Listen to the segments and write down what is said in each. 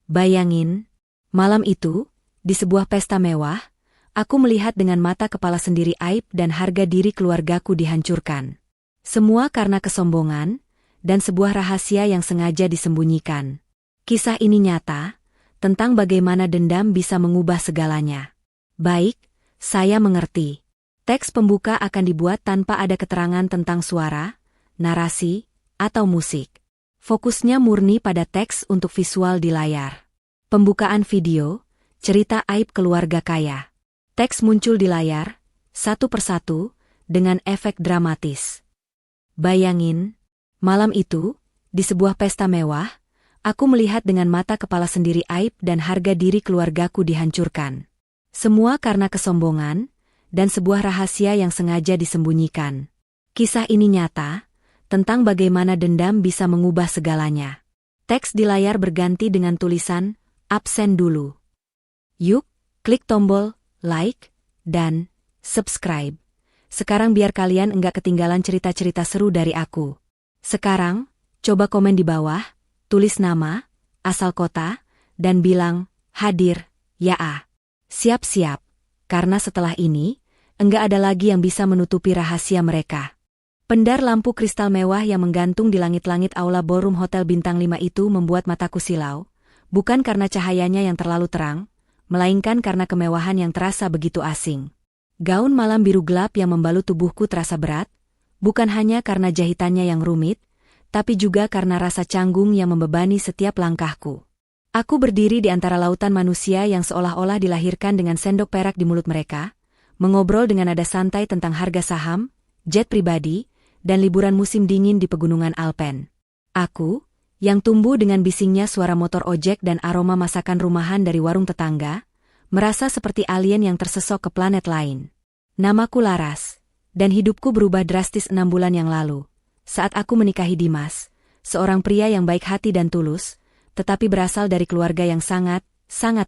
Bayangin, malam itu, di sebuah pesta mewah, aku melihat dengan mata kepala sendiri aib dan harga diri keluargaku dihancurkan. Semua karena kesombongan, dan sebuah rahasia yang sengaja disembunyikan. Kisah ini nyata, tentang bagaimana dendam bisa mengubah segalanya. Baik, saya mengerti. Teks pembuka akan dibuat tanpa ada keterangan tentang suara, narasi, atau musik. Fokusnya murni pada teks untuk visual di layar. Pembukaan video, cerita aib keluarga kaya. Teks muncul di layar, satu persatu, dengan efek dramatis. Bayangin, malam itu, di sebuah pesta mewah, aku melihat dengan mata kepala sendiri aib dan harga diri keluargaku dihancurkan. Semua karena kesombongan, dan sebuah rahasia yang sengaja disembunyikan. Kisah ini nyata, tentang bagaimana dendam bisa mengubah segalanya. Teks di layar berganti dengan tulisan, absen dulu. Yuk, klik tombol like, dan subscribe. Sekarang biar kalian enggak ketinggalan cerita-cerita seru dari aku. Sekarang, coba komen di bawah, tulis nama, asal kota, dan bilang, hadir, ya. Siap-siap, karena setelah ini, enggak ada lagi yang bisa menutupi rahasia mereka. Pendar lampu kristal mewah yang menggantung di langit-langit aula ballroom Hotel Bintang 5 itu membuat mataku silau, bukan karena cahayanya yang terlalu terang, melainkan karena kemewahan yang terasa begitu asing. Gaun malam biru gelap yang membalut tubuhku terasa berat, bukan hanya karena jahitannya yang rumit, tapi juga karena rasa canggung yang membebani setiap langkahku. Aku berdiri di antara lautan manusia yang seolah-olah dilahirkan dengan sendok perak di mulut mereka, mengobrol dengan nada santai tentang harga saham, jet pribadi, dan liburan musim dingin di pegunungan Alpen. Aku, yang tumbuh dengan bisingnya suara motor ojek dan aroma masakan rumahan dari warung tetangga, merasa seperti alien yang tersesok ke planet lain. Namaku Laras, dan hidupku berubah drastis 6 bulan yang lalu, saat aku menikahi Dimas, seorang pria yang baik hati dan tulus, tetapi berasal dari keluarga yang sangat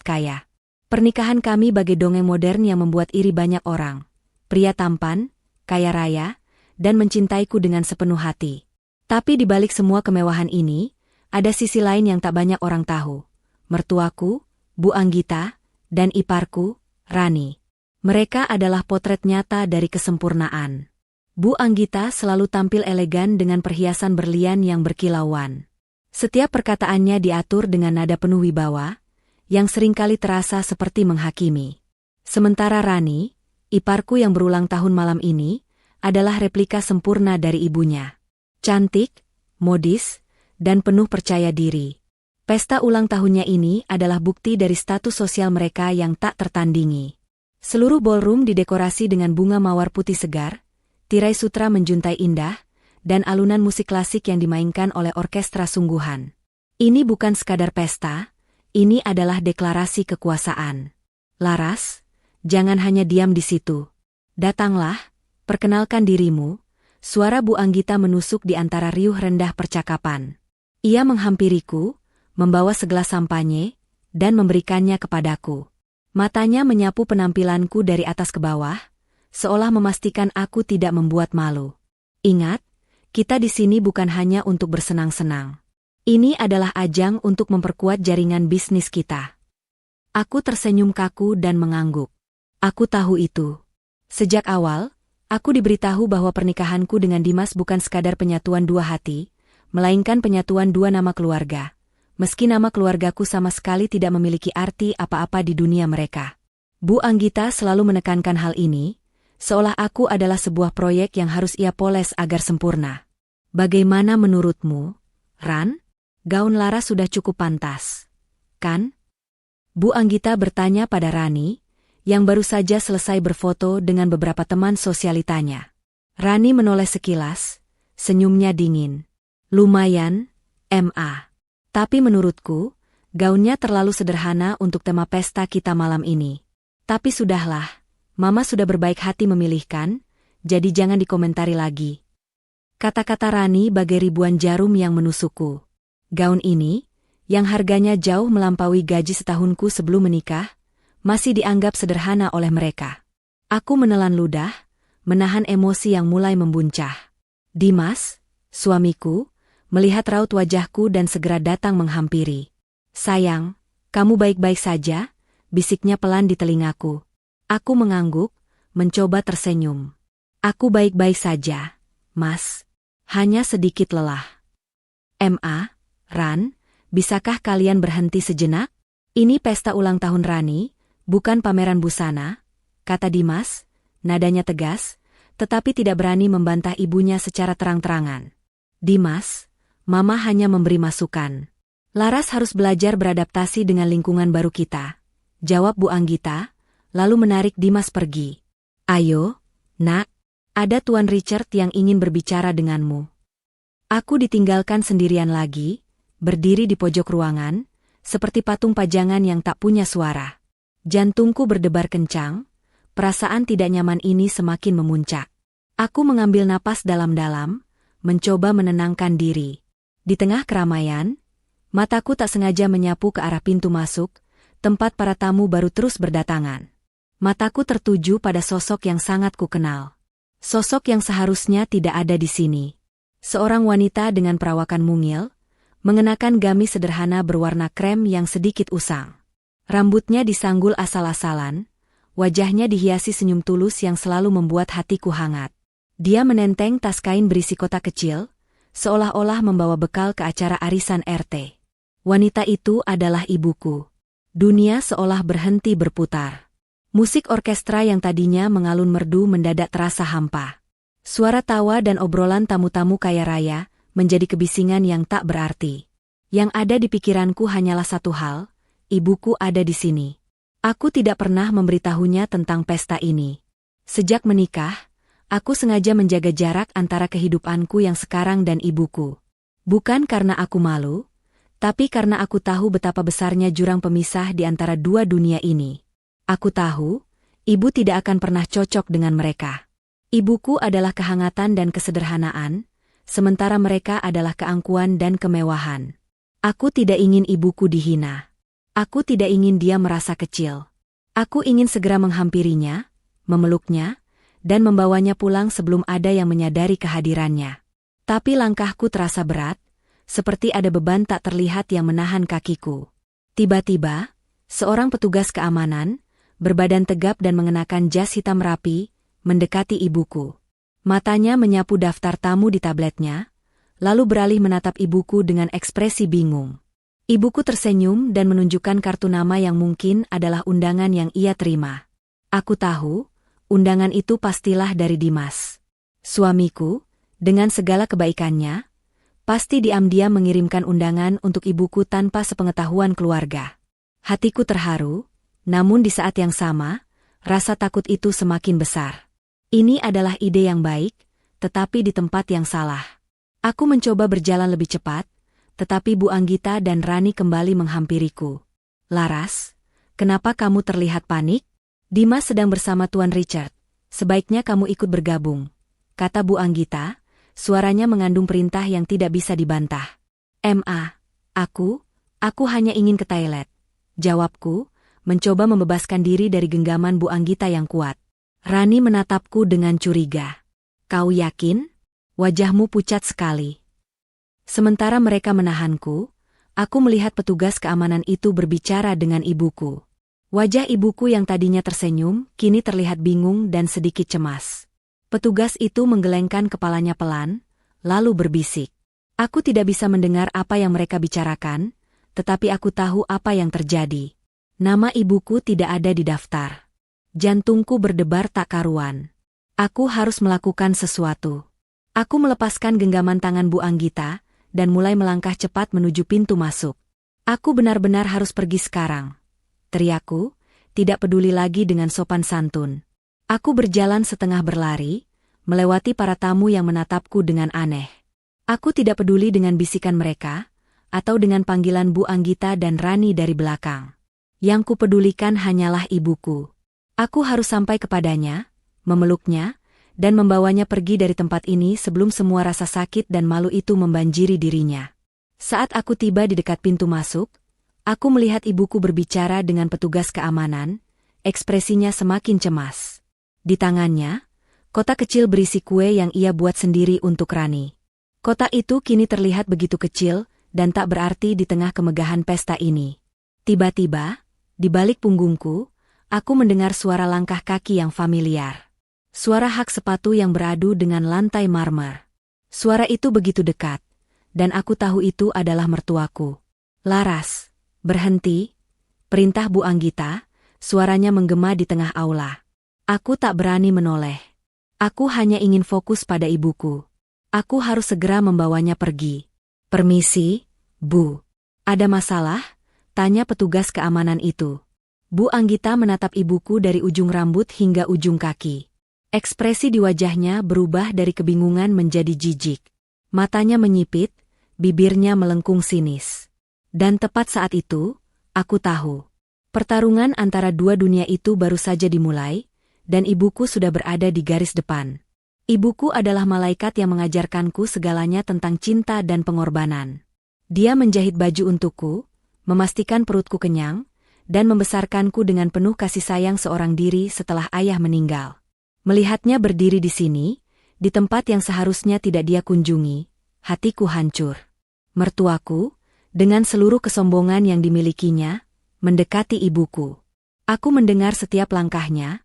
kaya. Pernikahan kami bagai dongeng modern yang membuat iri banyak orang. Pria tampan, kaya raya, dan mencintaiku dengan sepenuh hati. Tapi di balik semua kemewahan ini, ada sisi lain yang tak banyak orang tahu. Mertuaku, Bu Anggita, dan iparku, Rani. Mereka adalah potret nyata dari kesempurnaan. Bu Anggita selalu tampil elegan dengan perhiasan berlian yang berkilauan. Setiap perkataannya diatur dengan nada penuh wibawa, yang seringkali terasa seperti menghakimi. Sementara Rani, iparku yang berulang tahun malam ini, adalah replika sempurna dari ibunya. Cantik, modis, dan penuh percaya diri. Pesta ulang tahunnya ini adalah bukti dari status sosial mereka yang tak tertandingi. Seluruh ballroom didekorasi dengan bunga mawar putih segar, tirai sutra menjuntai indah, dan alunan musik klasik yang dimainkan oleh orkestra sungguhan. Ini bukan sekadar pesta, ini adalah deklarasi kekuasaan. Laras, jangan hanya diam di situ. Datanglah, perkenalkan dirimu. Suara Bu Anggita menusuk di antara riuh rendah percakapan. Ia menghampiriku, membawa segelas sampanye, dan memberikannya kepadaku. Matanya menyapu penampilanku dari atas ke bawah, seolah memastikan aku tidak membuat malu. Ingat, kita di sini bukan hanya untuk bersenang-senang. Ini adalah ajang untuk memperkuat jaringan bisnis kita. Aku tersenyum kaku dan mengangguk. Aku tahu itu. Sejak awal, aku diberitahu bahwa pernikahanku dengan Dimas bukan sekadar penyatuan dua hati, melainkan penyatuan dua nama keluarga. Meski nama keluargaku sama sekali tidak memiliki arti apa-apa di dunia mereka. Bu Anggita selalu menekankan hal ini, seolah aku adalah sebuah proyek yang harus ia poles agar sempurna. Bagaimana menurutmu, Ran? Gaun Laras sudah cukup pantas, kan? Bu Anggita bertanya pada Rani, yang baru saja selesai berfoto dengan beberapa teman sosialitanya. Rani menoleh sekilas, senyumnya dingin. Lumayan, Ma. Tapi menurutku, gaunnya terlalu sederhana untuk tema pesta kita malam ini. Tapi sudahlah, Mama sudah berbaik hati memilihkan, jadi jangan dikomentari lagi. Kata-kata Rani bagai ribuan jarum yang menusukku. Gaun ini, yang harganya jauh melampaui gaji setahunku sebelum menikah, masih dianggap sederhana oleh mereka. Aku menelan ludah, menahan emosi yang mulai membuncah. Dimas, suamiku, melihat raut wajahku dan segera datang menghampiri. Sayang, Kamu baik-baik saja? Bisiknya pelan di telingaku. Aku mengangguk, mencoba tersenyum. Aku baik-baik saja, Mas. Hanya sedikit lelah. Ran, bisakah kalian berhenti sejenak? Ini pesta ulang tahun Rani, bukan pameran busana, kata Dimas, nadanya tegas, tetapi tidak berani membantah ibunya secara terang-terangan. Dimas, Mama hanya memberi masukan. Laras harus belajar beradaptasi dengan lingkungan baru kita, jawab Bu Anggita, lalu menarik Dimas pergi. Ayo, Nak, ada Tuan Richard yang ingin berbicara denganmu. Aku ditinggalkan sendirian lagi, berdiri di pojok ruangan, seperti patung pajangan yang tak punya suara. Jantungku berdebar kencang, perasaan tidak nyaman ini semakin memuncak. Aku mengambil napas dalam-dalam, mencoba menenangkan diri. Di tengah keramaian, mataku tak sengaja menyapu ke arah pintu masuk, tempat para tamu baru terus berdatangan. Mataku tertuju pada sosok yang sangat kukenal. Sosok yang seharusnya tidak ada di sini. Seorang wanita dengan perawakan mungil, mengenakan gamis sederhana berwarna krem yang sedikit usang. Rambutnya disanggul asal-asalan, wajahnya dihiasi senyum tulus yang selalu membuat hatiku hangat. Dia menenteng tas kain berisi kotak kecil, seolah-olah membawa bekal ke acara arisan RT. Wanita itu adalah ibuku. Dunia seolah berhenti berputar. Musik orkestra yang tadinya mengalun merdu mendadak terasa hampa. Suara tawa dan obrolan tamu-tamu kaya raya menjadi kebisingan yang tak berarti. Yang ada di pikiranku hanyalah satu hal, ibuku ada di sini. Aku tidak pernah memberitahunya tentang pesta ini. Sejak menikah, aku sengaja menjaga jarak antara kehidupanku yang sekarang dan ibuku. Bukan karena aku malu, tapi karena aku tahu betapa besarnya jurang pemisah di antara dua dunia ini. Aku tahu, ibu tidak akan pernah cocok dengan mereka. Ibuku adalah kehangatan dan kesederhanaan, sementara mereka adalah keangkuhan dan kemewahan. Aku tidak ingin ibuku dihina. Aku tidak ingin dia merasa kecil. Aku ingin segera menghampirinya, memeluknya, dan membawanya pulang sebelum ada yang menyadari kehadirannya. Tapi langkahku terasa berat, seperti ada beban tak terlihat yang menahan kakiku. Tiba-tiba, seorang petugas keamanan, berbadan tegap dan mengenakan jas hitam rapi, mendekati ibuku. Matanya menyapu daftar tamu di tabletnya, lalu beralih menatap ibuku dengan ekspresi bingung. Ibuku tersenyum dan menunjukkan kartu nama yang mungkin adalah undangan yang ia terima. Aku tahu, undangan itu pastilah dari Dimas. Suamiku, dengan segala kebaikannya, pasti diam-diam mengirimkan undangan untuk ibuku tanpa sepengetahuan keluarga. Hatiku terharu, namun di saat yang sama, rasa takut itu semakin besar. Ini adalah ide yang baik, tetapi di tempat yang salah. Aku mencoba berjalan lebih cepat, tetapi Bu Anggita dan Rani kembali menghampiriku. Laras, kenapa kamu terlihat panik? Dimas sedang bersama Tuan Richard. Sebaiknya kamu ikut bergabung, kata Bu Anggita, suaranya mengandung perintah yang tidak bisa dibantah. Aku hanya ingin ke toilet, jawabku, mencoba membebaskan diri dari genggaman Bu Anggita yang kuat. Rani menatapku dengan curiga. Kau yakin? Wajahmu pucat sekali. Sementara mereka menahanku, aku melihat petugas keamanan itu berbicara dengan ibuku. Wajah ibuku yang tadinya tersenyum, kini terlihat bingung dan sedikit cemas. Petugas itu menggelengkan kepalanya pelan, lalu berbisik. Aku tidak bisa mendengar apa yang mereka bicarakan, tetapi aku tahu apa yang terjadi. Nama ibuku tidak ada di daftar. Jantungku berdebar tak karuan. Aku harus melakukan sesuatu. Aku melepaskan genggaman tangan Bu Anggita, dan mulai melangkah cepat menuju pintu masuk. Aku benar-benar harus pergi sekarang, teriakku, tidak peduli lagi dengan sopan santun. Aku berjalan setengah berlari, melewati para tamu yang menatapku dengan aneh. Aku tidak peduli dengan bisikan mereka, atau dengan panggilan Bu Anggita dan Rani dari belakang. Yang kupedulikan hanyalah ibuku. Aku harus sampai kepadanya, memeluknya, dan membawanya pergi dari tempat ini sebelum semua rasa sakit dan malu itu membanjiri dirinya. Saat aku tiba di dekat pintu masuk, aku melihat ibuku berbicara dengan petugas keamanan, ekspresinya semakin cemas. Di tangannya, kotak kecil berisi kue yang ia buat sendiri untuk Rani. Kotak itu kini terlihat begitu kecil dan tak berarti di tengah kemegahan pesta ini. Tiba-tiba, di balik punggungku, aku mendengar suara langkah kaki yang familiar. Suara hak sepatu yang beradu dengan lantai marmer. Suara itu begitu dekat, dan aku tahu itu adalah mertuaku. "Laras, berhenti," perintah Bu Anggita, suaranya menggema di tengah aula. Aku tak berani menoleh. Aku hanya ingin fokus pada ibuku. Aku harus segera membawanya pergi. "Permisi, Bu. Ada masalah?" tanya petugas keamanan itu. Bu Anggita menatap ibuku dari ujung rambut hingga ujung kaki. Ekspresi di wajahnya berubah dari kebingungan menjadi jijik. Matanya menyipit, bibirnya melengkung sinis. Dan tepat saat itu, aku tahu. Pertarungan antara dua dunia itu baru saja dimulai, dan ibuku sudah berada di garis depan. Ibuku adalah malaikat yang mengajarkanku segalanya tentang cinta dan pengorbanan. Dia menjahit baju untukku, memastikan perutku kenyang, dan membesarkanku dengan penuh kasih sayang seorang diri setelah ayah meninggal. Melihatnya berdiri di sini, di tempat yang seharusnya tidak dia kunjungi, hatiku hancur. Mertuaku, dengan seluruh kesombongan yang dimilikinya, mendekati ibuku. Aku mendengar setiap langkahnya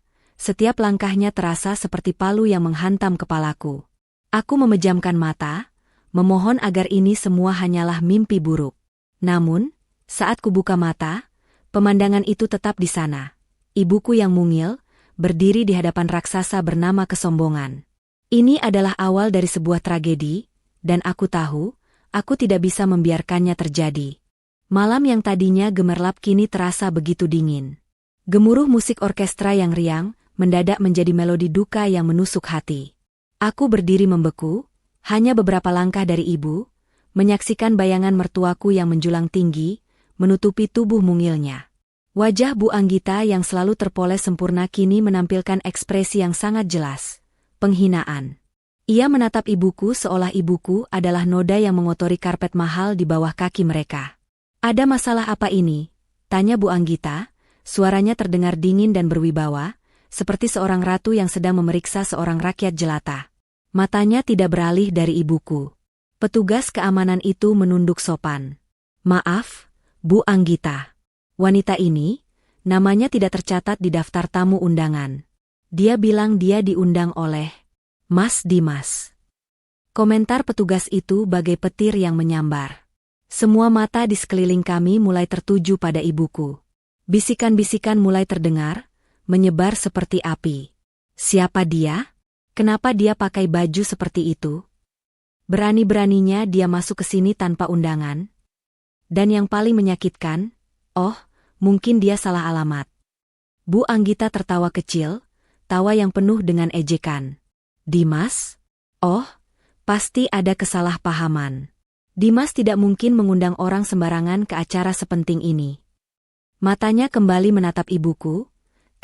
terasa seperti palu yang menghantam kepalaku. Aku memejamkan mata, memohon agar ini semua hanyalah mimpi buruk. Namun, saat kubuka mata, pemandangan itu tetap di sana. Ibuku yang mungil, berdiri di hadapan raksasa bernama kesombongan. Ini adalah awal dari sebuah tragedi, dan aku tahu, aku tidak bisa membiarkannya terjadi. Malam yang tadinya gemerlap kini terasa begitu dingin. Gemuruh musik orkestra yang riang, mendadak menjadi melodi duka yang menusuk hati. Aku berdiri membeku, hanya beberapa langkah dari ibu, menyaksikan bayangan mertuaku yang menjulang tinggi, menutupi tubuh mungilnya. Wajah Bu Anggita yang selalu terpoles sempurna kini menampilkan ekspresi yang sangat jelas, penghinaan. Ia menatap ibuku seolah ibuku adalah noda yang mengotori karpet mahal di bawah kaki mereka. "Ada masalah apa ini?" tanya Bu Anggita, suaranya terdengar dingin dan berwibawa, seperti seorang ratu yang sedang memeriksa seorang rakyat jelata. Matanya tidak beralih dari ibuku. Petugas keamanan itu menunduk sopan. "Maaf, Bu Anggita. Wanita ini, namanya tidak tercatat di daftar tamu undangan. Dia bilang dia diundang oleh Mas Dimas." Komentar petugas itu bagai petir yang menyambar. Semua mata di sekeliling kami mulai tertuju pada ibuku. Bisikan-bisikan mulai terdengar, menyebar seperti api. Siapa dia? Kenapa dia pakai baju seperti itu? Berani-beraninya dia masuk ke sini tanpa undangan? Dan yang paling menyakitkan, mungkin dia salah alamat. Bu Anggita tertawa kecil, tawa yang penuh dengan ejekan. "Dimas? Pasti ada kesalahpahaman. Dimas tidak mungkin mengundang orang sembarangan ke acara sepenting ini." Matanya kembali menatap ibuku,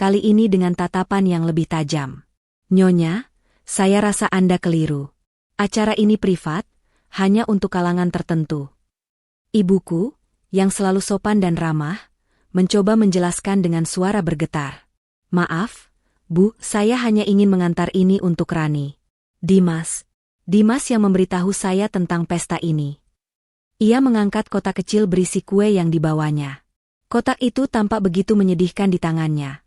kali ini dengan tatapan yang lebih tajam. "Nyonya, saya rasa Anda keliru. Acara ini privat, hanya untuk kalangan tertentu." Ibuku, yang selalu sopan dan ramah, mencoba menjelaskan dengan suara bergetar. "Maaf, Bu, saya hanya ingin mengantar ini untuk Rani. Dimas yang memberitahu saya tentang pesta ini." Ia mengangkat kotak kecil berisi kue yang dibawanya. Kotak itu tampak begitu menyedihkan di tangannya.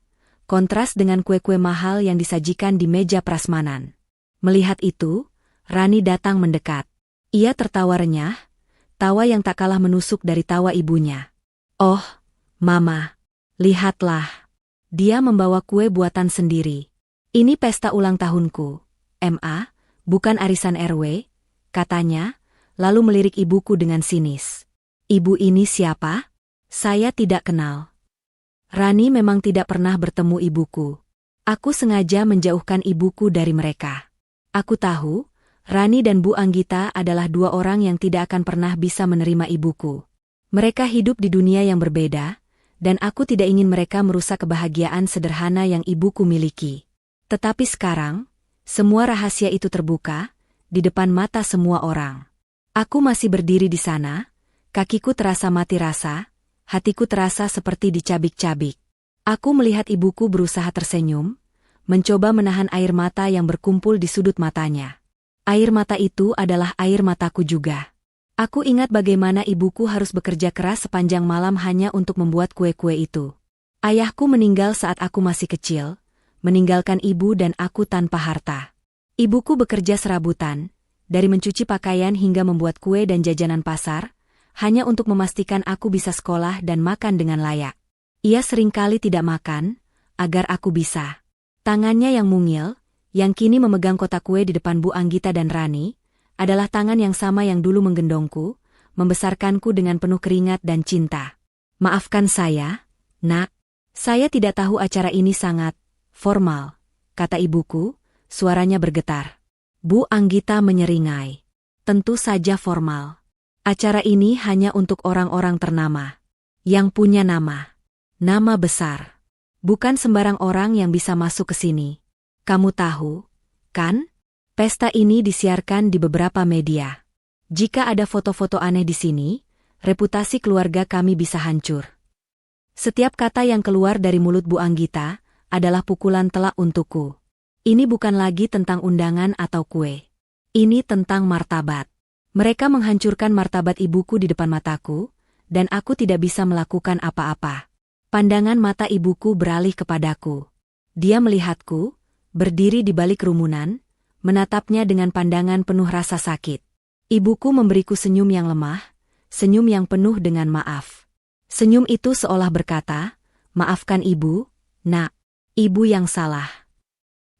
Kontras dengan kue-kue mahal yang disajikan di meja prasmanan. Melihat itu, Rani datang mendekat. Ia tertawa renyah, tawa yang tak kalah menusuk dari tawa ibunya. "Oh, Mama, lihatlah. Dia membawa kue buatan sendiri. Ini pesta ulang tahunku, Ma, bukan arisan RW," katanya, lalu melirik ibuku dengan sinis. "Ibu ini siapa? Saya tidak kenal." Rani memang tidak pernah bertemu ibuku. Aku sengaja menjauhkan ibuku dari mereka. Aku tahu, Rani dan Bu Anggita adalah dua orang yang tidak akan pernah bisa menerima ibuku. Mereka hidup di dunia yang berbeda, dan aku tidak ingin mereka merusak kebahagiaan sederhana yang ibuku miliki. Tetapi sekarang, semua rahasia itu terbuka, di depan mata semua orang. Aku masih berdiri di sana, kakiku terasa mati rasa, hatiku terasa seperti dicabik-cabik. Aku melihat ibuku berusaha tersenyum, mencoba menahan air mata yang berkumpul di sudut matanya. Air mata itu adalah air mataku juga. Aku ingat bagaimana ibuku harus bekerja keras sepanjang malam hanya untuk membuat kue-kue itu. Ayahku meninggal saat aku masih kecil, meninggalkan ibu dan aku tanpa harta. Ibuku bekerja serabutan, dari mencuci pakaian hingga membuat kue dan jajanan pasar, hanya untuk memastikan aku bisa sekolah dan makan dengan layak. Ia seringkali tidak makan, agar aku bisa. Tangannya yang mungil, yang kini memegang kotak kue di depan Bu Anggita dan Rani, adalah tangan yang sama yang dulu menggendongku, membesarkanku dengan penuh keringat dan cinta. Maafkan saya, Nak. Saya tidak tahu acara ini sangat formal, kata ibuku, suaranya bergetar. Bu Anggita menyeringai. Tentu saja formal. Acara ini hanya untuk orang-orang ternama. Yang punya nama. Nama besar. Bukan sembarang orang yang bisa masuk ke sini. Kamu tahu, kan? Pesta ini disiarkan di beberapa media. Jika ada foto-foto aneh di sini, reputasi keluarga kami bisa hancur. Setiap kata yang keluar dari mulut Bu Anggita adalah pukulan telak untukku. Ini bukan lagi tentang undangan atau kue. Ini tentang martabat. Mereka menghancurkan martabat ibuku di depan mataku, dan aku tidak bisa melakukan apa-apa. Pandangan mata ibuku beralih kepadaku. Dia melihatku, berdiri di balik kerumunan, menatapnya dengan pandangan penuh rasa sakit. Ibuku memberiku senyum yang lemah, senyum yang penuh dengan maaf. Senyum itu seolah berkata, "Maafkan ibu, Nak. Ibu yang salah."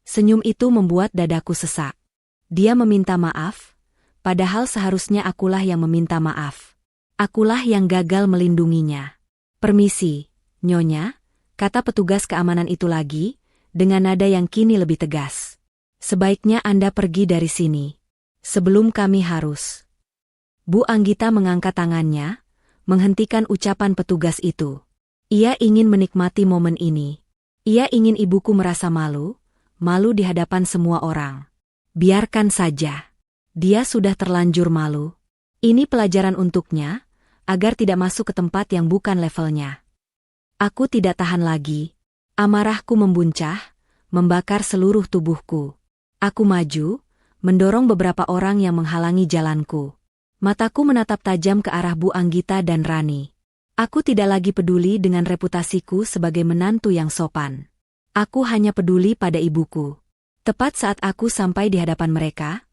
Senyum itu membuat dadaku sesak. Dia meminta maaf, padahal seharusnya akulah yang meminta maaf. Akulah yang gagal melindunginya. "Permisi, Nyonya," kata petugas keamanan itu lagi, dengan nada yang kini lebih tegas. "Sebaiknya Anda pergi dari sini. Sebelum kami harus." Bu Anggita mengangkat tangannya, menghentikan ucapan petugas itu. Ia ingin menikmati momen ini. Ia ingin ibuku merasa malu, malu di hadapan semua orang. Biarkan saja. Dia sudah terlanjur malu. Ini pelajaran untuknya, agar tidak masuk ke tempat yang bukan levelnya. Aku tidak tahan lagi. Amarahku membuncah, membakar seluruh tubuhku. Aku maju, mendorong beberapa orang yang menghalangi jalanku. Mataku menatap tajam ke arah Bu Anggita dan Rani. Aku tidak lagi peduli dengan reputasiku sebagai menantu yang sopan. Aku hanya peduli pada ibuku. Tepat saat aku sampai di hadapan mereka,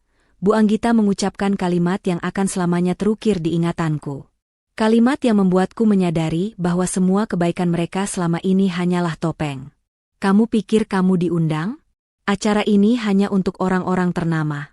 Bu Anggita mengucapkan kalimat yang akan selamanya terukir di ingatanku. Kalimat yang membuatku menyadari bahwa semua kebaikan mereka selama ini hanyalah topeng. "Kamu pikir kamu diundang? Acara ini hanya untuk orang-orang ternama."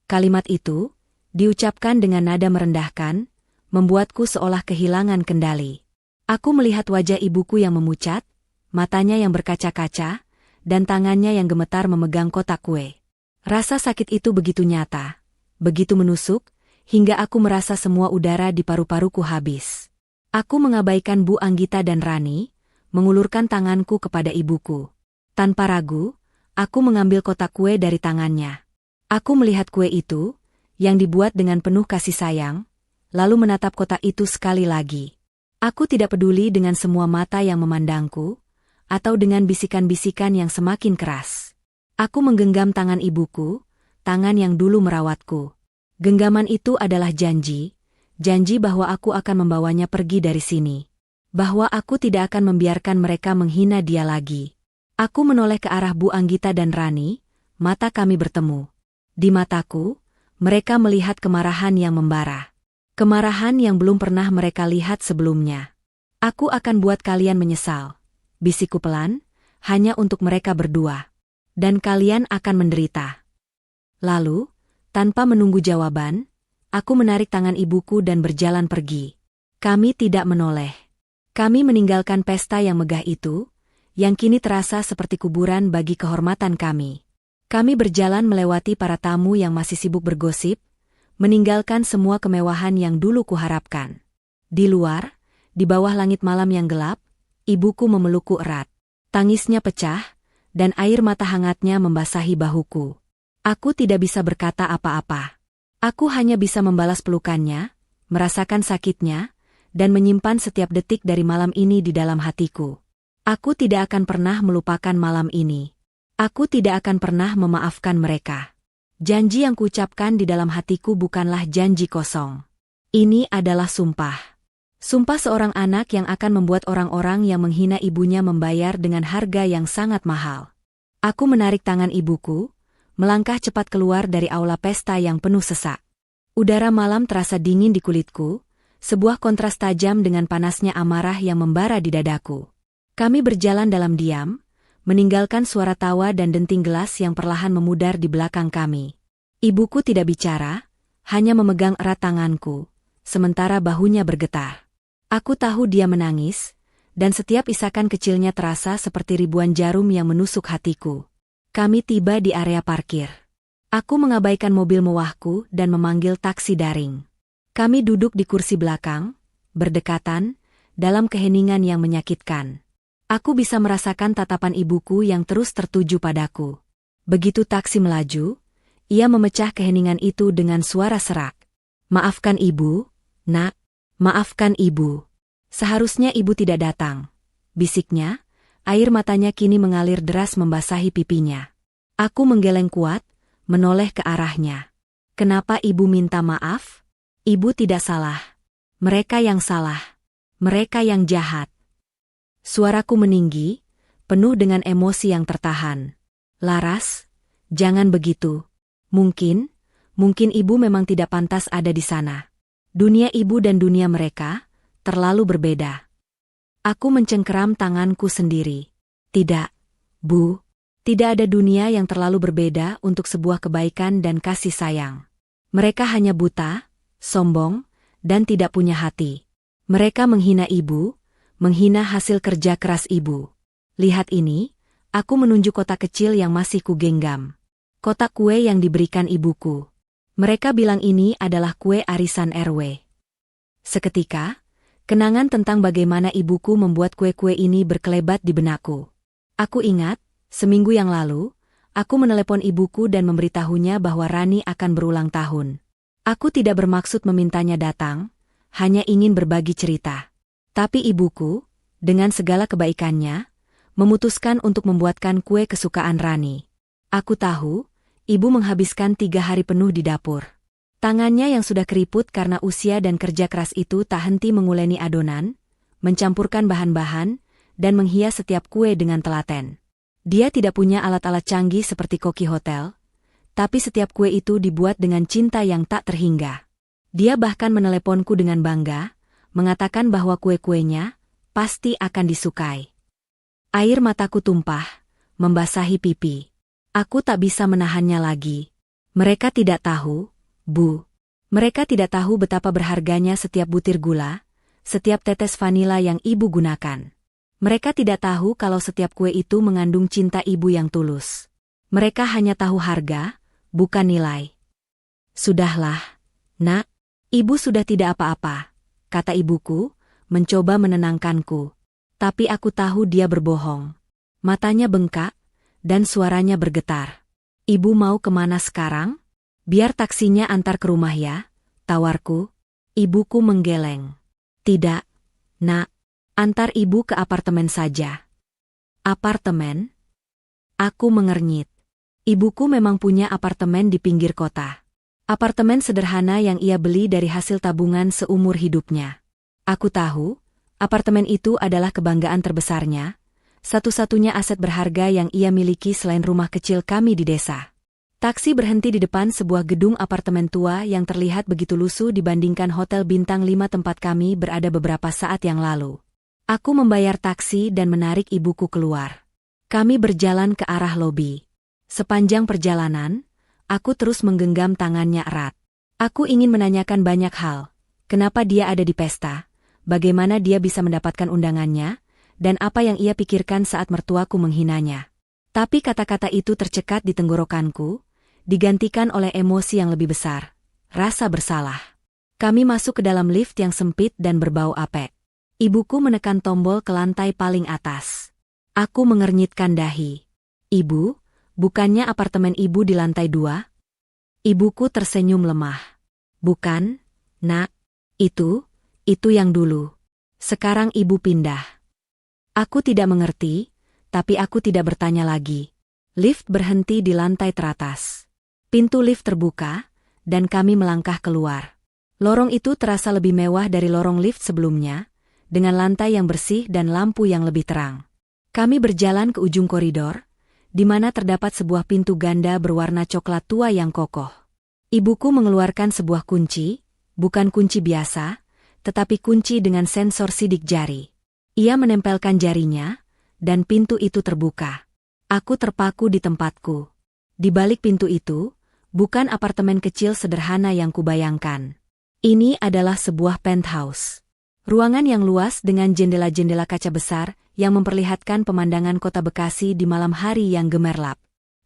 Kalimat itu, diucapkan dengan nada merendahkan, membuatku seolah kehilangan kendali. Aku melihat wajah ibuku yang memucat, matanya yang berkaca-kaca, dan tangannya yang gemetar memegang kotak kue. Rasa sakit itu begitu nyata, begitu menusuk, hingga aku merasa semua udara di paru-paruku habis. Aku mengabaikan Bu Anggita dan Rani, mengulurkan tanganku kepada ibuku. Tanpa ragu, aku mengambil kotak kue dari tangannya. Aku melihat kue itu, yang dibuat dengan penuh kasih sayang, lalu menatap kotak itu sekali lagi. Aku tidak peduli dengan semua mata yang memandangku, atau dengan bisikan-bisikan yang semakin keras. Aku menggenggam tangan ibuku, tangan yang dulu merawatku. Genggaman itu adalah janji bahwa aku akan membawanya pergi dari sini. Bahwa aku tidak akan membiarkan mereka menghina dia lagi. Aku menoleh ke arah Bu Anggita dan Rani, mata kami bertemu. Di mataku, mereka melihat kemarahan yang membara. Kemarahan yang belum pernah mereka lihat sebelumnya. "Aku akan buat kalian menyesal," bisikku pelan, "hanya untuk mereka berdua. Dan kalian akan menderita." Lalu, tanpa menunggu jawaban, aku menarik tangan ibuku dan berjalan pergi. Kami tidak menoleh. Kami meninggalkan pesta yang megah itu, yang kini terasa seperti kuburan bagi kehormatan kami. Kami berjalan melewati para tamu yang masih sibuk bergosip, meninggalkan semua kemewahan yang dulu kuharapkan. Di luar, di bawah langit malam yang gelap, ibuku memelukku erat. Tangisnya pecah, dan air mata hangatnya membasahi bahuku. Aku tidak bisa berkata apa-apa. Aku hanya bisa membalas pelukannya, merasakan sakitnya, dan menyimpan setiap detik dari malam ini di dalam hatiku. Aku tidak akan pernah melupakan malam ini. Aku tidak akan pernah memaafkan mereka. Janji yang kuucapkan di dalam hatiku bukanlah janji kosong. Ini adalah sumpah. Sumpah seorang anak yang akan membuat orang-orang yang menghina ibunya membayar dengan harga yang sangat mahal. Aku menarik tangan ibuku, melangkah cepat keluar dari aula pesta yang penuh sesak. Udara malam terasa dingin di kulitku, sebuah kontras tajam dengan panasnya amarah yang membara di dadaku. Kami berjalan dalam diam, meninggalkan suara tawa dan denting gelas yang perlahan memudar di belakang kami. Ibuku tidak bicara, hanya memegang erat tanganku, sementara bahunya bergetar. Aku tahu dia menangis, dan setiap isakan kecilnya terasa seperti ribuan jarum yang menusuk hatiku. Kami tiba di area parkir. Aku mengabaikan mobil mewahku dan memanggil taksi daring. Kami duduk di kursi belakang, berdekatan, dalam keheningan yang menyakitkan. Aku bisa merasakan tatapan ibuku yang terus tertuju padaku. Begitu taksi melaju, ia memecah keheningan itu dengan suara serak. "Maafkan ibu, nak. Maafkan ibu. Seharusnya ibu tidak datang," bisiknya, air matanya kini mengalir deras membasahi pipinya. Aku menggeleng kuat, menoleh ke arahnya. "Kenapa ibu minta maaf? Ibu tidak salah. Mereka yang salah. Mereka yang jahat." Suaraku meninggi, penuh dengan emosi yang tertahan. "Laras, jangan begitu. Mungkin ibu memang tidak pantas ada di sana. Dunia ibu dan dunia mereka terlalu berbeda." Aku mencengkeram tanganku sendiri. "Tidak, Bu. Tidak ada dunia yang terlalu berbeda untuk sebuah kebaikan dan kasih sayang. Mereka hanya buta, sombong, dan tidak punya hati. Mereka menghina ibu, menghina hasil kerja keras ibu. Lihat ini," aku menunjuk kotak kecil yang masih kugenggam. Kotak kue yang diberikan ibuku. Mereka bilang ini adalah kue arisan RW. Seketika, kenangan tentang bagaimana ibuku membuat kue-kue ini berkelebat di benakku. Aku ingat, seminggu yang lalu, aku menelepon ibuku dan memberitahunya bahwa Rani akan berulang tahun. Aku tidak bermaksud memintanya datang, hanya ingin berbagi cerita. Tapi ibuku, dengan segala kebaikannya, memutuskan untuk membuatkan kue kesukaan Rani. Aku tahu, ibu menghabiskan 3 hari penuh di dapur. Tangannya yang sudah keriput karena usia dan kerja keras itu tak henti menguleni adonan, mencampurkan bahan-bahan, dan menghias setiap kue dengan telaten. Dia tidak punya alat-alat canggih seperti koki hotel, tapi setiap kue itu dibuat dengan cinta yang tak terhingga. Dia bahkan meneleponku dengan bangga, mengatakan bahwa kue-kuenya pasti akan disukai. Air mataku tumpah, membasahi pipi. Aku tak bisa menahannya lagi. Mereka tidak tahu, Bu. Mereka tidak tahu betapa berharganya setiap butir gula, setiap tetes vanila yang ibu gunakan. Mereka tidak tahu kalau setiap kue itu mengandung cinta ibu yang tulus. Mereka hanya tahu harga, bukan nilai. "Sudahlah, nak. Ibu sudah tidak apa-apa," kata ibuku, mencoba menenangkanku. Tapi aku tahu dia berbohong. Matanya bengkak, dan suaranya bergetar. "Ibu mau kemana sekarang? Biar taksinya antar ke rumah ya," tawarku. Ibuku menggeleng. "Tidak, nak. Antar ibu ke apartemen saja." "Apartemen?" Aku mengernyit. Ibuku memang punya apartemen di pinggir kota. Apartemen sederhana yang ia beli dari hasil tabungan seumur hidupnya. Aku tahu, apartemen itu adalah kebanggaan terbesarnya, satu-satunya aset berharga yang ia miliki selain rumah kecil kami di desa. Taksi berhenti di depan sebuah gedung apartemen tua yang terlihat begitu lusuh dibandingkan hotel bintang 5 tempat kami berada beberapa saat yang lalu. Aku membayar taksi dan menarik ibuku keluar. Kami berjalan ke arah lobi. Sepanjang perjalanan, aku terus menggenggam tangannya erat. Aku ingin menanyakan banyak hal. Kenapa dia ada di pesta? Bagaimana dia bisa mendapatkan undangannya? Dan apa yang ia pikirkan saat mertuaku menghinanya? Tapi kata-kata itu tercekat di tenggorokanku, digantikan oleh emosi yang lebih besar, rasa bersalah. Kami masuk ke dalam lift yang sempit dan berbau apek. Ibuku menekan tombol ke lantai paling atas. Aku mengernyitkan dahi. "Ibu, bukannya apartemen ibu di lantai 2? Ibuku tersenyum lemah. "Bukan, nak. Itu yang dulu. Sekarang ibu pindah." Aku tidak mengerti, tapi aku tidak bertanya lagi. Lift berhenti di lantai teratas. Pintu lift terbuka, dan kami melangkah keluar. Lorong itu terasa lebih mewah dari lorong lift sebelumnya, dengan lantai yang bersih dan lampu yang lebih terang. Kami berjalan ke ujung koridor, di mana terdapat sebuah pintu ganda berwarna coklat tua yang kokoh. Ibuku mengeluarkan sebuah kunci, bukan kunci biasa, tetapi kunci dengan sensor sidik jari. Ia menempelkan jarinya, dan pintu itu terbuka. Aku terpaku di tempatku. Di balik pintu itu, bukan apartemen kecil sederhana yang kubayangkan. Ini adalah sebuah penthouse. Ruangan yang luas dengan jendela-jendela kaca besar yang memperlihatkan pemandangan kota Bekasi di malam hari yang gemerlap.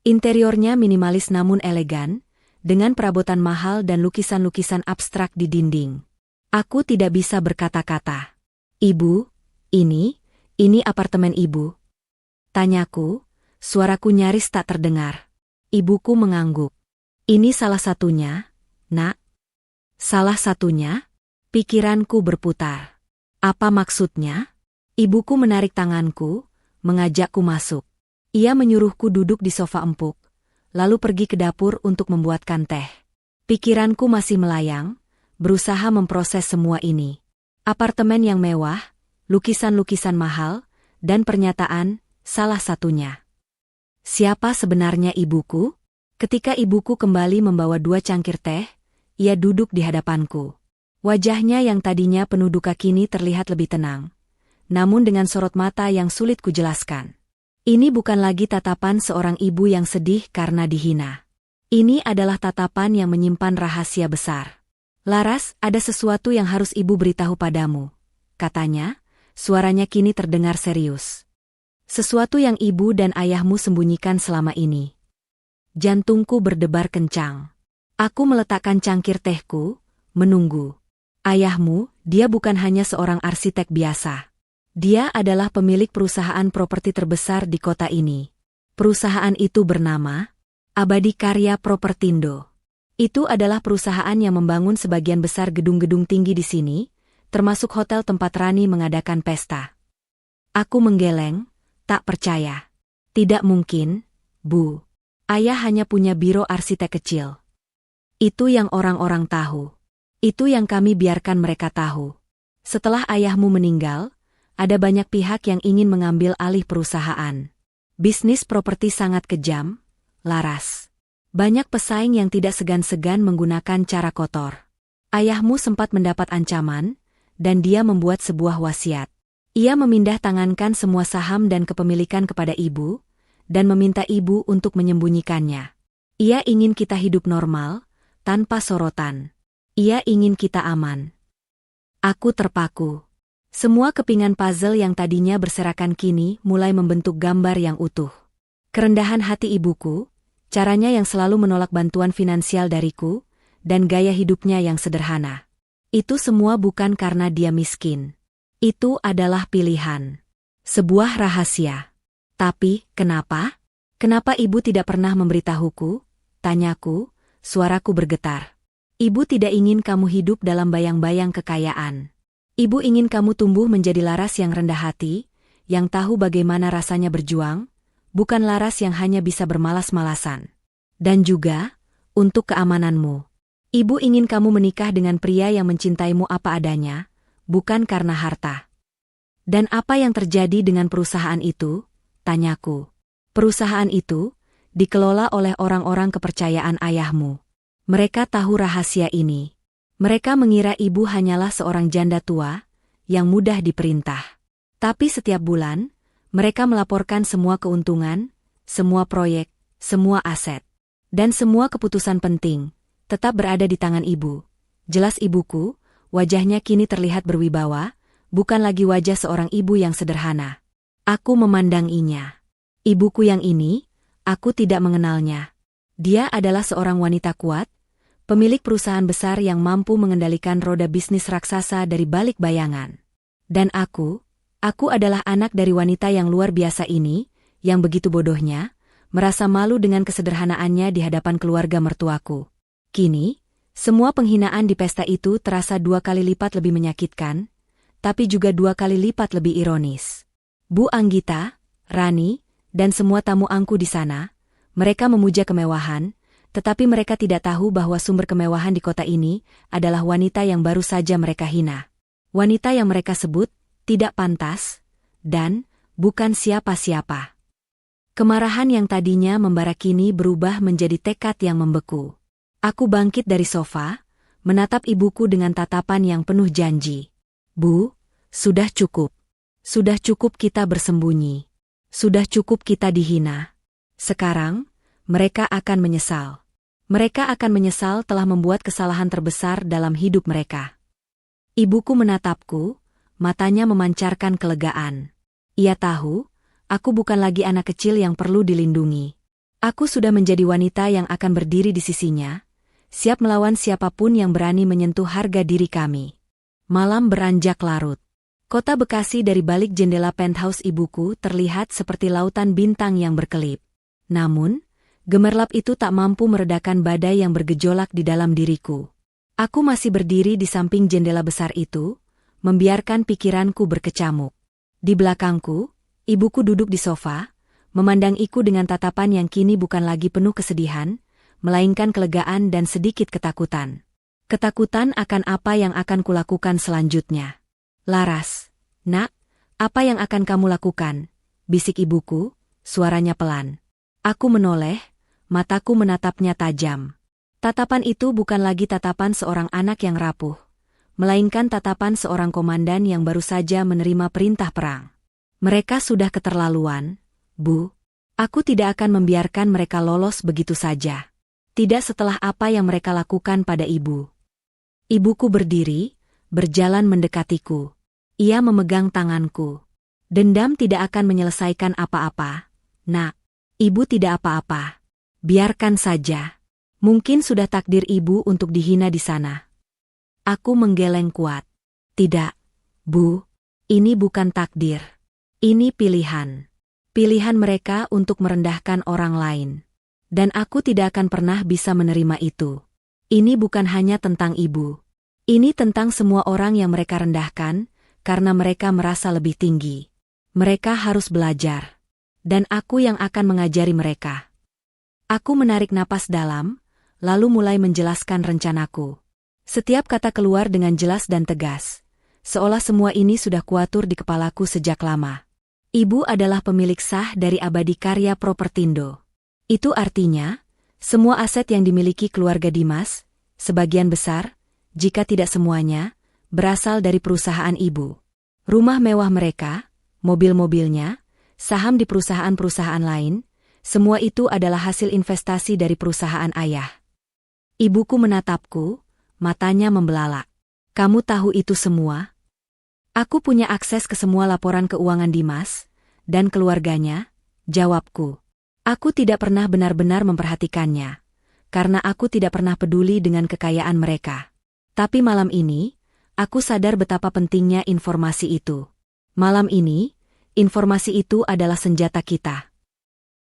Interiornya minimalis namun elegan, dengan perabotan mahal dan lukisan-lukisan abstrak di dinding. Aku tidak bisa berkata-kata. "Ibu, ini apartemen ibu?" Tanyaku, suaraku nyaris tak terdengar. Ibuku mengangguk. "Ini salah satunya, Nak." "Salah satunya?" Pikiranku berputar. Apa maksudnya? Ibuku menarik tanganku, mengajakku masuk. Ia menyuruhku duduk di sofa empuk, lalu pergi ke dapur untuk membuatkan teh. Pikiranku masih melayang, berusaha memproses semua ini. Apartemen yang mewah, lukisan-lukisan mahal, dan pernyataan, salah satunya. Siapa sebenarnya ibuku? Ketika ibuku kembali membawa 2 cangkir teh, ia duduk di hadapanku. Wajahnya yang tadinya penuh duka kini terlihat lebih tenang, namun dengan sorot mata yang sulit kujelaskan. Ini bukan lagi tatapan seorang ibu yang sedih karena dihina. Ini adalah tatapan yang menyimpan rahasia besar. "Laras, ada sesuatu yang harus ibu beritahu padamu," katanya, suaranya kini terdengar serius. "Sesuatu yang ibu dan ayahmu sembunyikan selama ini." Jantungku berdebar kencang. Aku meletakkan cangkir tehku, menunggu. Ayahmu, dia bukan hanya seorang arsitek biasa. Dia adalah pemilik perusahaan properti terbesar di kota ini. Perusahaan itu bernama Abadi Karya Propertindo. Itu adalah perusahaan yang membangun sebagian besar gedung-gedung tinggi di sini, termasuk hotel tempat Rani mengadakan pesta. Aku menggeleng, tak percaya. "Tidak mungkin, Bu. Ayah hanya punya biro arsitek kecil." "Itu yang orang-orang tahu. Itu yang kami biarkan mereka tahu. Setelah ayahmu meninggal, ada banyak pihak yang ingin mengambil alih perusahaan. Bisnis properti sangat kejam, Laras. Banyak pesaing yang tidak segan-segan menggunakan cara kotor. Ayahmu sempat mendapat ancaman, dan dia membuat sebuah wasiat. Ia memindah tangankan semua saham dan kepemilikan kepada ibu, dan meminta ibu untuk menyembunyikannya. Ia ingin kita hidup normal, tanpa sorotan. Ia ingin kita aman." Aku terpaku. Semua kepingan puzzle yang tadinya berserakan kini mulai membentuk gambar yang utuh. Kerendahan hati ibuku, caranya yang selalu menolak bantuan finansial dariku, dan gaya hidupnya yang sederhana. Itu semua bukan karena dia miskin. Itu adalah pilihan. Sebuah rahasia. "Tapi, kenapa? Kenapa ibu tidak pernah memberitahuku?" Tanyaku, suaraku bergetar. "Ibu tidak ingin kamu hidup dalam bayang-bayang kekayaan. Ibu ingin kamu tumbuh menjadi Laras yang rendah hati, yang tahu bagaimana rasanya berjuang, bukan Laras yang hanya bisa bermalas-malasan. Dan juga, untuk keamananmu. Ibu ingin kamu menikah dengan pria yang mencintaimu apa adanya, bukan karena harta." "Dan apa yang terjadi dengan perusahaan itu?" tanyaku. "Perusahaan itu dikelola oleh orang-orang kepercayaan ayahmu. Mereka tahu rahasia ini. Mereka mengira ibu hanyalah seorang janda tua, yang mudah diperintah. Tapi setiap bulan, mereka melaporkan semua keuntungan, semua proyek, semua aset. Dan semua keputusan penting, tetap berada di tangan ibu." Jelas ibuku, wajahnya kini terlihat berwibawa, bukan lagi wajah seorang ibu yang sederhana. Aku memandanginya. Ibuku yang ini, aku tidak mengenalnya. Dia adalah seorang wanita kuat, pemilik perusahaan besar yang mampu mengendalikan roda bisnis raksasa dari balik bayangan. Dan aku adalah anak dari wanita yang luar biasa ini, yang begitu bodohnya, merasa malu dengan kesederhanaannya di hadapan keluarga mertuaku. Kini, semua penghinaan di pesta itu terasa 2 kali lipat lebih menyakitkan, tapi juga 2 kali lipat lebih ironis. Bu Anggita, Rani, dan semua tamu angku di sana, mereka memuja kemewahan, Tetapi mereka tidak tahu bahwa sumber kemewahan di kota ini adalah wanita yang baru saja mereka hina. Wanita yang mereka sebut tidak pantas dan bukan siapa-siapa. Kemarahan yang tadinya membara kini berubah menjadi tekad yang membeku. Aku bangkit dari sofa, menatap ibuku dengan tatapan yang penuh janji. Bu, sudah cukup. Sudah cukup kita bersembunyi. Sudah cukup kita dihina. Sekarang, mereka akan menyesal. Mereka akan menyesal telah membuat kesalahan terbesar dalam hidup mereka. Ibuku menatapku, matanya memancarkan kelegaan. Ia tahu, aku bukan lagi anak kecil yang perlu dilindungi. Aku sudah menjadi wanita yang akan berdiri di sisinya, siap melawan siapapun yang berani menyentuh harga diri kami. Malam beranjak larut. Kota Bekasi dari balik jendela penthouse ibuku terlihat seperti lautan bintang yang berkelip. Namun, gemerlap itu tak mampu meredakan badai yang bergejolak di dalam diriku. Aku masih berdiri di samping jendela besar itu, membiarkan pikiranku berkecamuk. Di belakangku, ibuku duduk di sofa, memandangiku dengan tatapan yang kini bukan lagi penuh kesedihan, melainkan kelegaan dan sedikit ketakutan. Ketakutan akan apa yang akan kulakukan selanjutnya. Laras, nak, apa yang akan kamu lakukan? Bisik ibuku, suaranya pelan. Aku menoleh, mataku menatapnya tajam. Tatapan itu bukan lagi tatapan seorang anak yang rapuh, melainkan tatapan seorang komandan yang baru saja menerima perintah perang. Mereka sudah keterlaluan, Bu. Aku tidak akan membiarkan mereka lolos begitu saja. Tidak setelah apa yang mereka lakukan pada ibu. Ibuku berdiri, berjalan mendekatiku. Ia memegang tanganku. Dendam tidak akan menyelesaikan apa-apa, nak. Ibu tidak apa-apa. Biarkan saja. Mungkin sudah takdir ibu untuk dihina di sana. Aku menggeleng kuat. Tidak, Bu. Ini bukan takdir. Ini pilihan. Pilihan mereka untuk merendahkan orang lain. Dan aku tidak akan pernah bisa menerima itu. Ini bukan hanya tentang ibu. Ini tentang semua orang yang mereka rendahkan, karena mereka merasa lebih tinggi. Mereka harus belajar. Dan aku yang akan mengajari mereka. Aku menarik napas dalam, lalu mulai menjelaskan rencanaku. Setiap kata keluar dengan jelas dan tegas, seolah semua ini sudah kuatur di kepalaku sejak lama. Ibu adalah pemilik sah dari Abadi Karya Propertindo. Itu artinya, semua aset yang dimiliki keluarga Dimas, sebagian besar, jika tidak semuanya, berasal dari perusahaan ibu. Rumah mewah mereka, mobil-mobilnya, saham di perusahaan-perusahaan lain, semua itu adalah hasil investasi dari perusahaan ayah. Ibuku menatapku, matanya membelalak. Kamu tahu itu semua? Aku punya akses ke semua laporan keuangan Dimas dan keluarganya, jawabku. Aku tidak pernah benar-benar memperhatikannya, karena aku tidak pernah peduli dengan kekayaan mereka. Tapi malam ini, aku sadar betapa pentingnya informasi itu. Malam ini, informasi itu adalah senjata kita.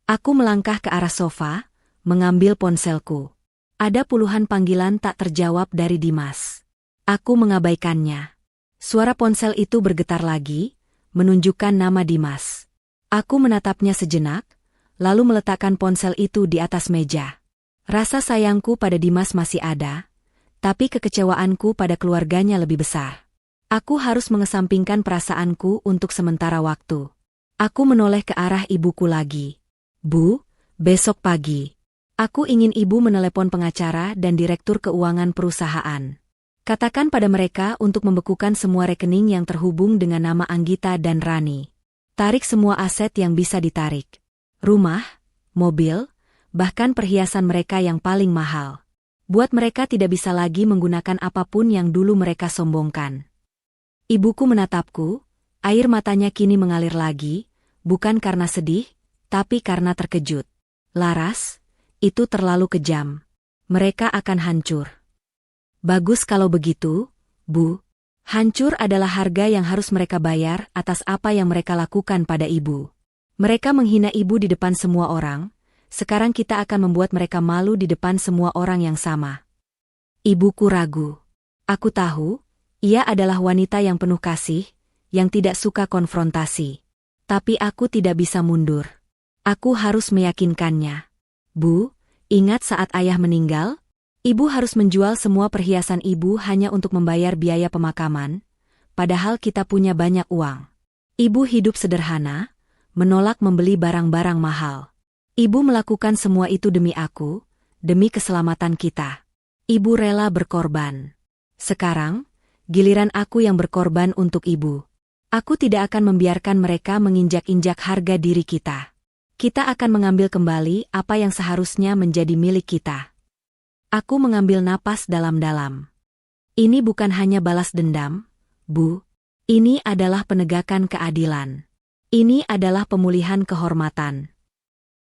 Aku melangkah ke arah sofa, mengambil ponselku. Ada puluhan panggilan tak terjawab dari Dimas. Aku mengabaikannya. Suara ponsel itu bergetar lagi, menunjukkan nama Dimas. Aku menatapnya sejenak, lalu meletakkan ponsel itu di atas meja. Rasa sayangku pada Dimas masih ada, tapi kekecewaanku pada keluarganya lebih besar. Aku harus mengesampingkan perasaanku untuk sementara waktu. Aku menoleh ke arah ibuku lagi. Bu, besok pagi. Aku ingin ibu menelepon pengacara dan direktur keuangan perusahaan. Katakan pada mereka untuk membekukan semua rekening yang terhubung dengan nama Anggita dan Rani. Tarik semua aset yang bisa ditarik. Rumah, mobil, bahkan perhiasan mereka yang paling mahal. Buat mereka tidak bisa lagi menggunakan apapun yang dulu mereka sombongkan. Ibuku menatapku, air matanya kini mengalir lagi, bukan karena sedih, tapi karena terkejut. Laras, itu terlalu kejam. Mereka akan hancur. Bagus kalau begitu, Bu. Hancur adalah harga yang harus mereka bayar atas apa yang mereka lakukan pada ibu. Mereka menghina ibu di depan semua orang, sekarang kita akan membuat mereka malu di depan semua orang yang sama. Ibuku ragu. Aku tahu, ia adalah wanita yang penuh kasih, yang tidak suka konfrontasi. Tapi aku tidak bisa mundur. Aku harus meyakinkannya. Bu, Ingat saat ayah meninggal? Ibu harus menjual semua perhiasan ibu hanya untuk membayar biaya pemakaman, padahal kita punya banyak uang. Ibu hidup sederhana, menolak membeli barang-barang mahal. Ibu melakukan semua itu demi aku, demi keselamatan kita. Ibu rela berkorban. Sekarang, giliran aku yang berkorban untuk ibu. Aku tidak akan membiarkan mereka menginjak-injak harga diri kita. Kita akan mengambil kembali apa yang seharusnya menjadi milik kita. Aku mengambil napas dalam-dalam. Ini bukan hanya balas dendam, Bu. Ini adalah penegakan keadilan. Ini adalah pemulihan kehormatan.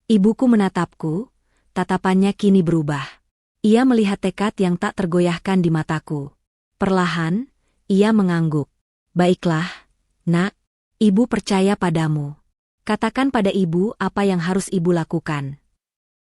Ibuku menatapku, tatapannya kini berubah. Ia melihat tekad yang tak tergoyahkan di mataku. Perlahan, ia mengangguk. Baiklah, Nak. Ibu percaya padamu. Katakan pada ibu apa yang harus ibu lakukan.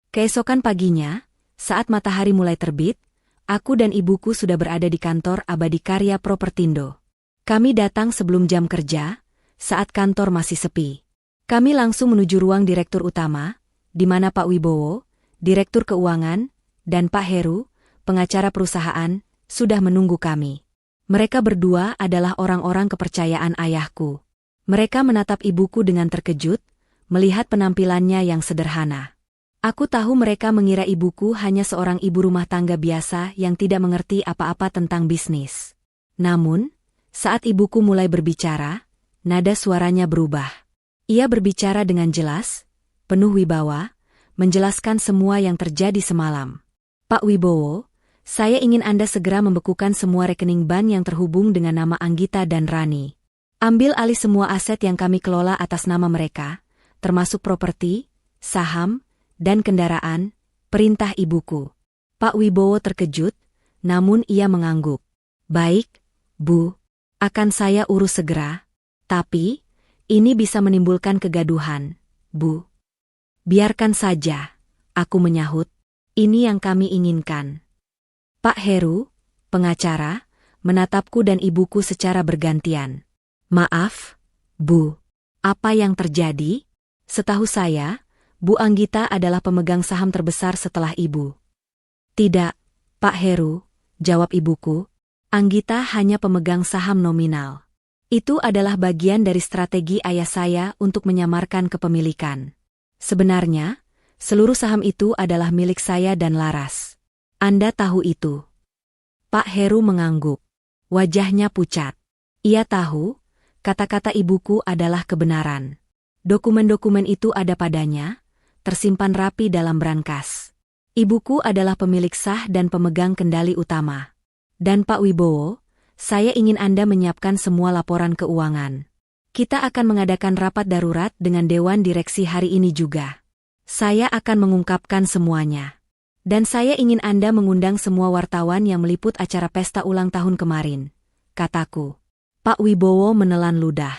Keesokan paginya, saat matahari mulai terbit, aku dan ibuku sudah berada di kantor Abadi Karya Propertindo. Kami datang sebelum jam kerja, saat kantor masih sepi. Kami langsung menuju ruang direktur utama, di mana Pak Wibowo, direktur keuangan, dan Pak Heru, pengacara perusahaan, sudah menunggu kami. Mereka berdua adalah orang-orang kepercayaan ayahku. Mereka menatap ibuku dengan terkejut, melihat penampilannya yang sederhana. Aku tahu mereka mengira ibuku hanya seorang ibu rumah tangga biasa yang tidak mengerti apa-apa tentang bisnis. Namun, saat ibuku mulai berbicara, nada suaranya berubah. Ia berbicara dengan jelas, penuh wibawa, menjelaskan semua yang terjadi semalam. Pak Wibowo, saya ingin Anda segera membekukan semua rekening bank yang terhubung dengan nama Anggita dan Rani. Ambil alih semua aset yang kami kelola atas nama mereka, termasuk properti, saham, dan kendaraan, perintah ibuku. Pak Wibowo terkejut, namun ia mengangguk. Baik, Bu, akan saya urus segera, tapi, ini bisa menimbulkan kegaduhan, Bu. Biarkan saja, aku menyahut, ini yang kami inginkan. Pak Heru, pengacara, menatapku dan ibuku secara bergantian. Maaf, Bu, apa yang terjadi? Setahu saya, Bu Anggita adalah pemegang saham terbesar setelah ibu. Tidak, Pak Heru, jawab ibuku. Anggita hanya pemegang saham nominal. Itu adalah bagian dari strategi ayah saya untuk menyamarkan kepemilikan. Sebenarnya, seluruh saham itu adalah milik saya dan Laras. Anda tahu itu. Pak Heru mengangguk. Wajahnya pucat. Ia tahu, kata-kata ibuku adalah kebenaran. Dokumen-dokumen itu ada padanya, tersimpan rapi dalam brankas. Ibuku adalah pemilik sah dan pemegang kendali utama. Dan Pak Wibowo, saya ingin Anda menyiapkan semua laporan keuangan. Kita akan mengadakan rapat darurat dengan Dewan Direksi hari ini juga. Saya akan mengungkapkan semuanya. Dan saya ingin Anda mengundang semua wartawan yang meliput acara pesta ulang tahun kemarin, kataku. Pak Wibowo menelan ludah.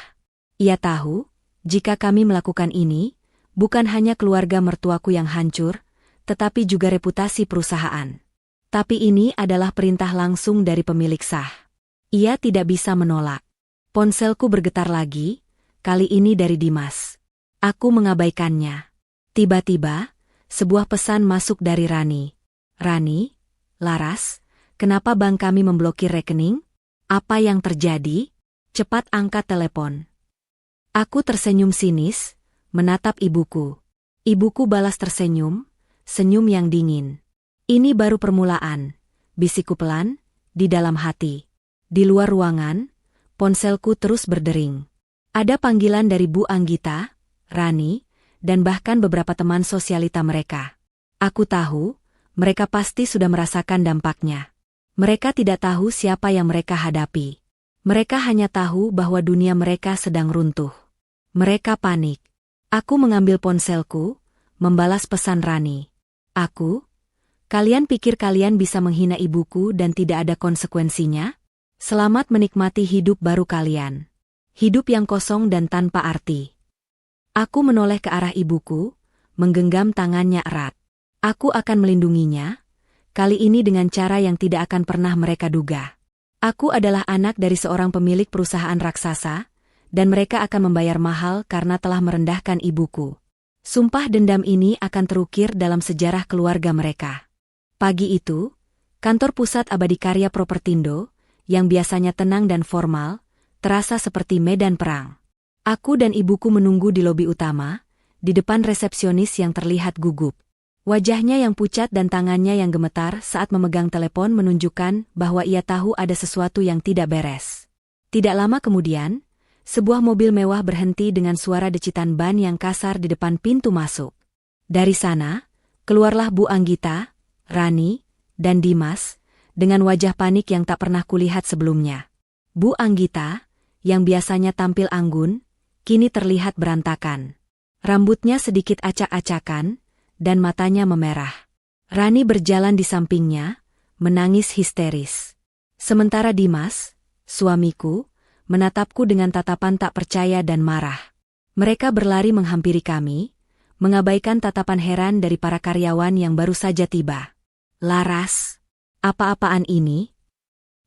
Ia tahu, jika kami melakukan ini, bukan hanya keluarga mertuaku yang hancur, tetapi juga reputasi perusahaan. Tapi ini adalah perintah langsung dari pemilik sah. Ia tidak bisa menolak. Ponselku bergetar lagi, kali ini dari Dimas. Aku mengabaikannya. Tiba-tiba, sebuah pesan masuk dari Rani. Rani, Laras, kenapa bank kami memblokir rekening? Apa yang terjadi? Cepat angkat telepon. Aku tersenyum sinis, menatap ibuku. Ibuku balas tersenyum, senyum yang dingin. Ini baru permulaan, bisikku pelan, di dalam hati. Di luar ruangan, ponselku terus berdering. Ada panggilan dari Bu Anggita, Rani, dan bahkan beberapa teman sosialita mereka. Aku tahu, mereka pasti sudah merasakan dampaknya. Mereka tidak tahu siapa yang mereka hadapi. Mereka hanya tahu bahwa dunia mereka sedang runtuh. Mereka panik. Aku mengambil ponselku, membalas pesan Rani. Kalian pikir kalian bisa menghina ibuku dan tidak ada konsekuensinya? Selamat menikmati hidup baru kalian. Hidup yang kosong dan tanpa arti. Aku menoleh ke arah ibuku, menggenggam tangannya erat. Aku akan melindunginya, kali ini dengan cara yang tidak akan pernah mereka duga. Aku adalah anak dari seorang pemilik perusahaan raksasa, dan mereka akan membayar mahal karena telah merendahkan ibuku. Sumpah dendam ini akan terukir dalam sejarah keluarga mereka. Pagi itu, kantor pusat Abadi Karya Propertindo, yang biasanya tenang dan formal, terasa seperti medan perang. Aku dan ibuku menunggu di lobi utama, di depan resepsionis yang terlihat gugup. Wajahnya yang pucat dan tangannya yang gemetar saat memegang telepon menunjukkan bahwa ia tahu ada sesuatu yang tidak beres. Tidak lama kemudian, sebuah mobil mewah berhenti dengan suara decitan ban yang kasar di depan pintu masuk. Dari sana, keluarlah Bu Anggita, Rani, dan Dimas, dengan wajah panik yang tak pernah kulihat sebelumnya. Bu Anggita, yang biasanya tampil anggun, kini terlihat berantakan. Rambutnya sedikit acak-acakan, dan matanya memerah. Rani berjalan di sampingnya, menangis histeris. Sementara Dimas, suamiku, menatapku dengan tatapan tak percaya dan marah. Mereka berlari menghampiri kami, mengabaikan tatapan heran dari para karyawan yang baru saja tiba. "Laras, apa-apaan ini?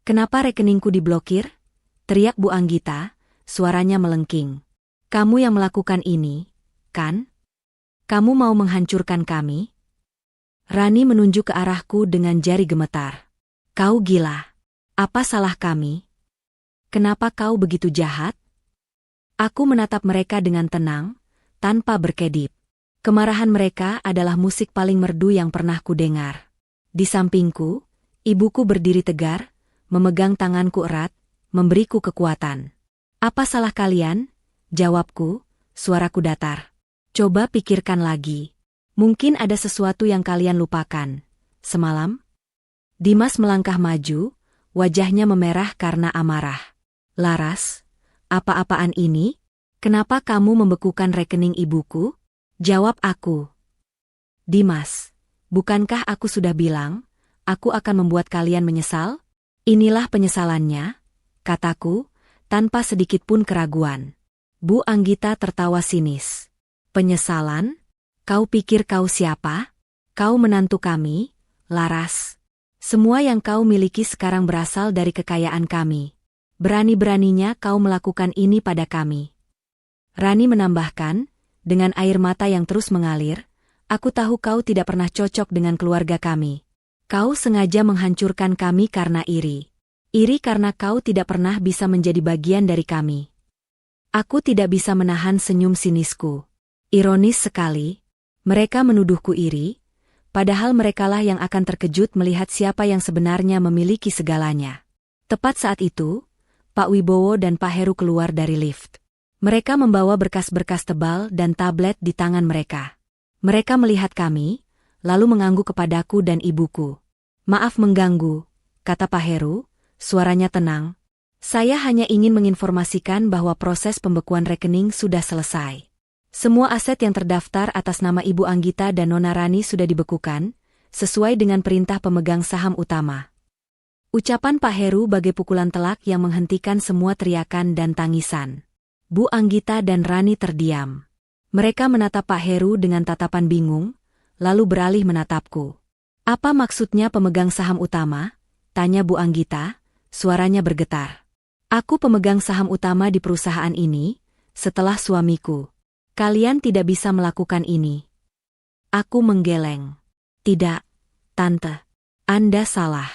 Kenapa rekeningku diblokir?" teriak Bu Anggita, suaranya melengking. "Kamu yang melakukan ini, kan? Kamu mau menghancurkan kami?" Rani menunjuk ke arahku dengan jari gemetar. "Kau gila. Apa salah kami? Kenapa kau begitu jahat?" Aku menatap mereka dengan tenang, tanpa berkedip. Kemarahan mereka adalah musik paling merdu yang pernah kudengar. Di sampingku, ibuku berdiri tegar, memegang tanganku erat, memberiku kekuatan. "Apa salah kalian?" jawabku, suaraku datar. "Coba pikirkan lagi. Mungkin ada sesuatu yang kalian lupakan. Semalam?" Dimas melangkah maju, wajahnya memerah karena amarah. "Laras, apa-apaan ini? Kenapa kamu membekukan rekening ibuku?" jawab aku. "Dimas, bukankah aku sudah bilang, aku akan membuat kalian menyesal?" "Inilah penyesalannya," kataku, tanpa sedikit pun keraguan. Bu Anggita tertawa sinis. "Penyesalan? Kau pikir kau siapa? Kau menantu kami, Laras. Semua yang kau miliki sekarang berasal dari kekayaan kami. Berani-beraninya kau melakukan ini pada kami." Rani menambahkan, dengan air mata yang terus mengalir, "Aku tahu kau tidak pernah cocok dengan keluarga kami. Kau sengaja menghancurkan kami karena iri. Iri karena kau tidak pernah bisa menjadi bagian dari kami." Aku tidak bisa menahan senyum sinisku. Ironis sekali, mereka menuduhku iri, padahal merekalah yang akan terkejut melihat siapa yang sebenarnya memiliki segalanya. Tepat saat itu, Pak Wibowo dan Pak Heru keluar dari lift. Mereka membawa berkas-berkas tebal dan tablet di tangan mereka. Mereka melihat kami, lalu mengangguk kepadaku dan ibuku. "Maaf mengganggu," kata Pak Heru, suaranya tenang. "Saya hanya ingin menginformasikan bahwa proses pembekuan rekening sudah selesai. Semua aset yang terdaftar atas nama Ibu Anggita dan Nona Rani sudah dibekukan, sesuai dengan perintah pemegang saham utama." Ucapan Pak Heru bagai pukulan telak yang menghentikan semua teriakan dan tangisan. Bu Anggita dan Rani terdiam. Mereka menatap Pak Heru dengan tatapan bingung, lalu beralih menatapku. "Apa maksudnya pemegang saham utama?" tanya Bu Anggita, suaranya bergetar. "Aku pemegang saham utama di perusahaan ini, setelah suamiku. Kalian tidak bisa melakukan ini." Aku menggeleng. "Tidak, Tante. Anda salah.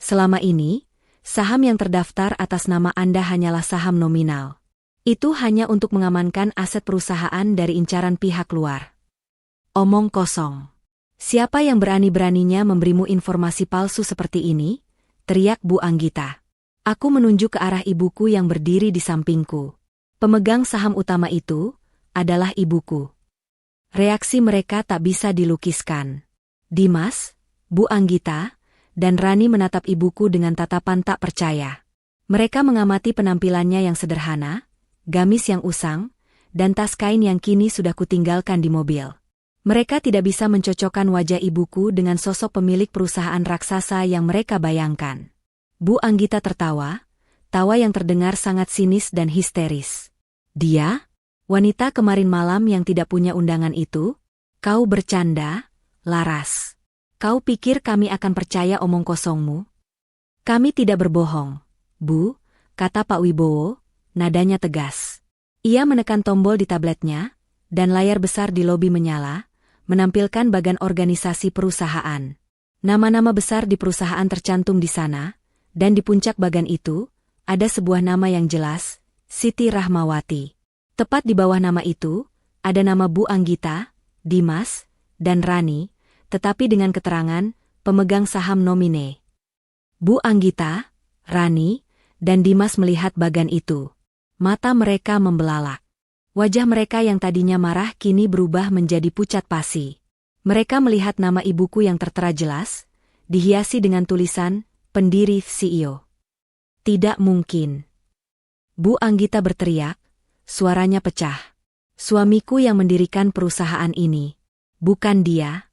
Selama ini, saham yang terdaftar atas nama Anda hanyalah saham nominal. Itu hanya untuk mengamankan aset perusahaan dari incaran pihak luar." "Omong kosong. Siapa yang berani-beraninya memberimu informasi palsu seperti ini?" teriak Bu Anggita. Aku menunjuk ke arah ibuku yang berdiri di sampingku. Pemegang saham utama itu adalah ibuku. Reaksi mereka tak bisa dilukiskan. Dimas, Bu Anggita, dan Rani menatap ibuku dengan tatapan tak percaya. Mereka mengamati penampilannya yang sederhana, gamis yang usang, dan tas kain yang kini sudah kutinggalkan di mobil. Mereka tidak bisa mencocokkan wajah ibuku dengan sosok pemilik perusahaan raksasa yang mereka bayangkan. Bu Anggita tertawa, tawa yang terdengar sangat sinis dan histeris. "Dia? Wanita kemarin malam yang tidak punya undangan itu? Kau bercanda, Laras. Kau pikir kami akan percaya omong kosongmu?" "Kami tidak berbohong, Bu," kata Pak Wibowo, nadanya tegas. Ia menekan tombol di tabletnya, dan layar besar di lobi menyala, menampilkan bagan organisasi perusahaan. Nama-nama besar di perusahaan tercantum di sana, dan di puncak bagan itu, ada sebuah nama yang jelas, Siti Rahmawati. Tepat di bawah nama itu, ada nama Bu Anggita, Dimas, dan Rani, tetapi dengan keterangan, pemegang saham nomine. Bu Anggita, Rani, dan Dimas melihat bagan itu. Mata mereka membelalak. Wajah mereka yang tadinya marah kini berubah menjadi pucat pasi. Mereka melihat nama ibuku yang tertera jelas, dihiasi dengan tulisan, pendiri CEO. Tidak mungkin. Bu Anggita berteriak, suaranya pecah. Suamiku yang mendirikan perusahaan ini. Bukan dia.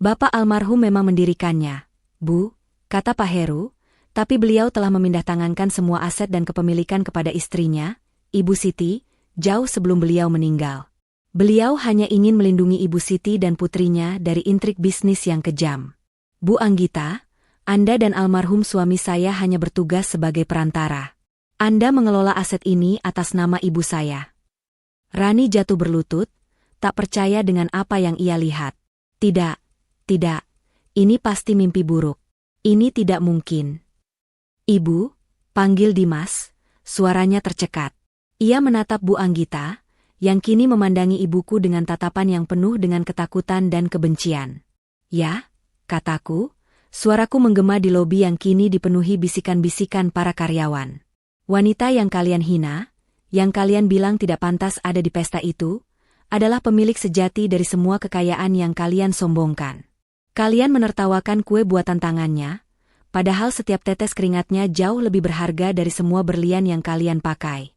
Bapak almarhum memang mendirikannya, Bu, kata Pak Heru, tapi beliau telah memindah-tangankan semua aset dan kepemilikan kepada istrinya, Ibu Siti, jauh sebelum beliau meninggal. Beliau hanya ingin melindungi Ibu Siti dan putrinya dari intrik bisnis yang kejam. Bu Anggita, Anda dan almarhum suami saya hanya bertugas sebagai perantara. Anda mengelola aset ini atas nama ibu saya. Rani jatuh berlutut, tak percaya dengan apa yang ia lihat. Tidak, ini pasti mimpi buruk. Ini tidak mungkin. Ibu, panggil Dimas, suaranya tercekat. Ia menatap Bu Anggita, yang kini memandangi ibuku dengan tatapan yang penuh dengan ketakutan dan kebencian. Ya, kataku, suaraku menggema di lobi yang kini dipenuhi bisikan-bisikan para karyawan. Wanita yang kalian hina, yang kalian bilang tidak pantas ada di pesta itu, adalah pemilik sejati dari semua kekayaan yang kalian sombongkan. Kalian menertawakan kue buatan tangannya, padahal setiap tetes keringatnya jauh lebih berharga dari semua berlian yang kalian pakai.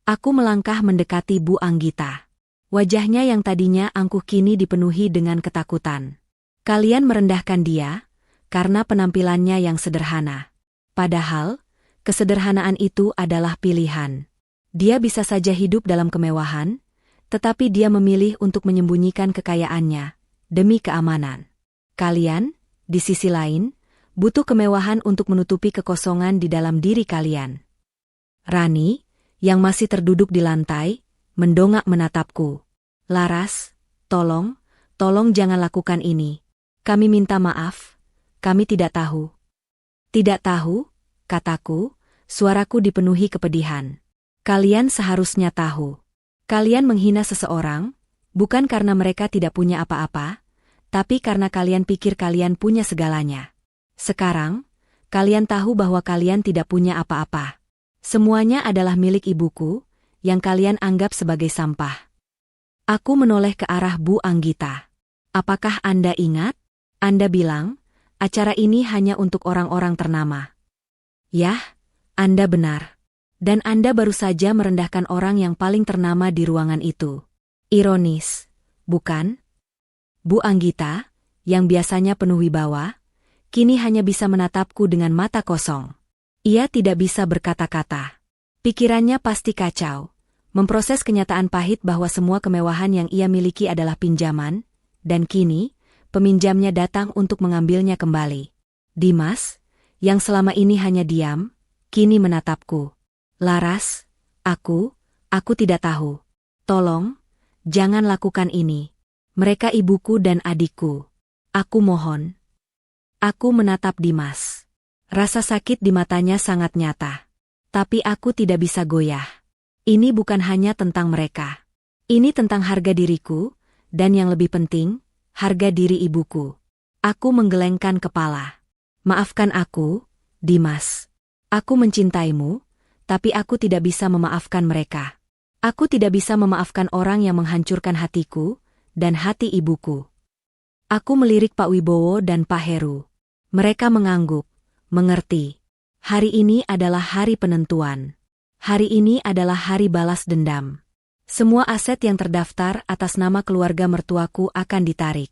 Aku melangkah mendekati Bu Anggita. Wajahnya yang tadinya angkuh kini dipenuhi dengan ketakutan. Kalian merendahkan dia, karena penampilannya yang sederhana. Padahal, kesederhanaan itu adalah pilihan. Dia bisa saja hidup dalam kemewahan, tetapi dia memilih untuk menyembunyikan kekayaannya, demi keamanan. Kalian, di sisi lain, butuh kemewahan untuk menutupi kekosongan di dalam diri kalian. Rani, yang masih terduduk di lantai, mendongak menatapku. Laras, tolong jangan lakukan ini. Kami minta maaf, kami tidak tahu. Tidak tahu, kataku, suaraku dipenuhi kepedihan. Kalian seharusnya tahu. Kalian menghina seseorang, bukan karena mereka tidak punya apa-apa, tapi karena kalian pikir kalian punya segalanya. Sekarang, kalian tahu bahwa kalian tidak punya apa-apa. Semuanya adalah milik ibuku, yang kalian anggap sebagai sampah. Aku menoleh ke arah Bu Anggita. Apakah Anda ingat? Anda bilang, acara ini hanya untuk orang-orang ternama. Yah, Anda benar. Dan Anda baru saja merendahkan orang yang paling ternama di ruangan itu. Ironis, bukan? Bu Anggita, yang biasanya penuh wibawa, kini hanya bisa menatapku dengan mata kosong. Ia tidak bisa berkata-kata. Pikirannya pasti kacau, memproses kenyataan pahit bahwa semua kemewahan yang ia miliki adalah pinjaman, dan kini, peminjamnya datang untuk mengambilnya kembali. Dimas, yang selama ini hanya diam, kini menatapku. Laras, aku tidak tahu. Tolong, jangan lakukan ini. Mereka ibuku dan adikku. Aku mohon. Aku menatap Dimas. Rasa sakit di matanya sangat nyata. Tapi aku tidak bisa goyah. Ini bukan hanya tentang mereka. Ini tentang harga diriku, dan yang lebih penting, harga diri ibuku. Aku menggelengkan kepala. Maafkan aku, Dimas. Aku mencintaimu, tapi aku tidak bisa memaafkan mereka. Aku tidak bisa memaafkan orang yang menghancurkan hatiku, dan hati ibuku. Aku melirik Pak Wibowo dan Pak Heru. Mereka mengangguk. Mengerti. Hari ini adalah hari penentuan. Hari ini adalah hari balas dendam. Semua aset yang terdaftar atas nama keluarga mertuaku akan ditarik.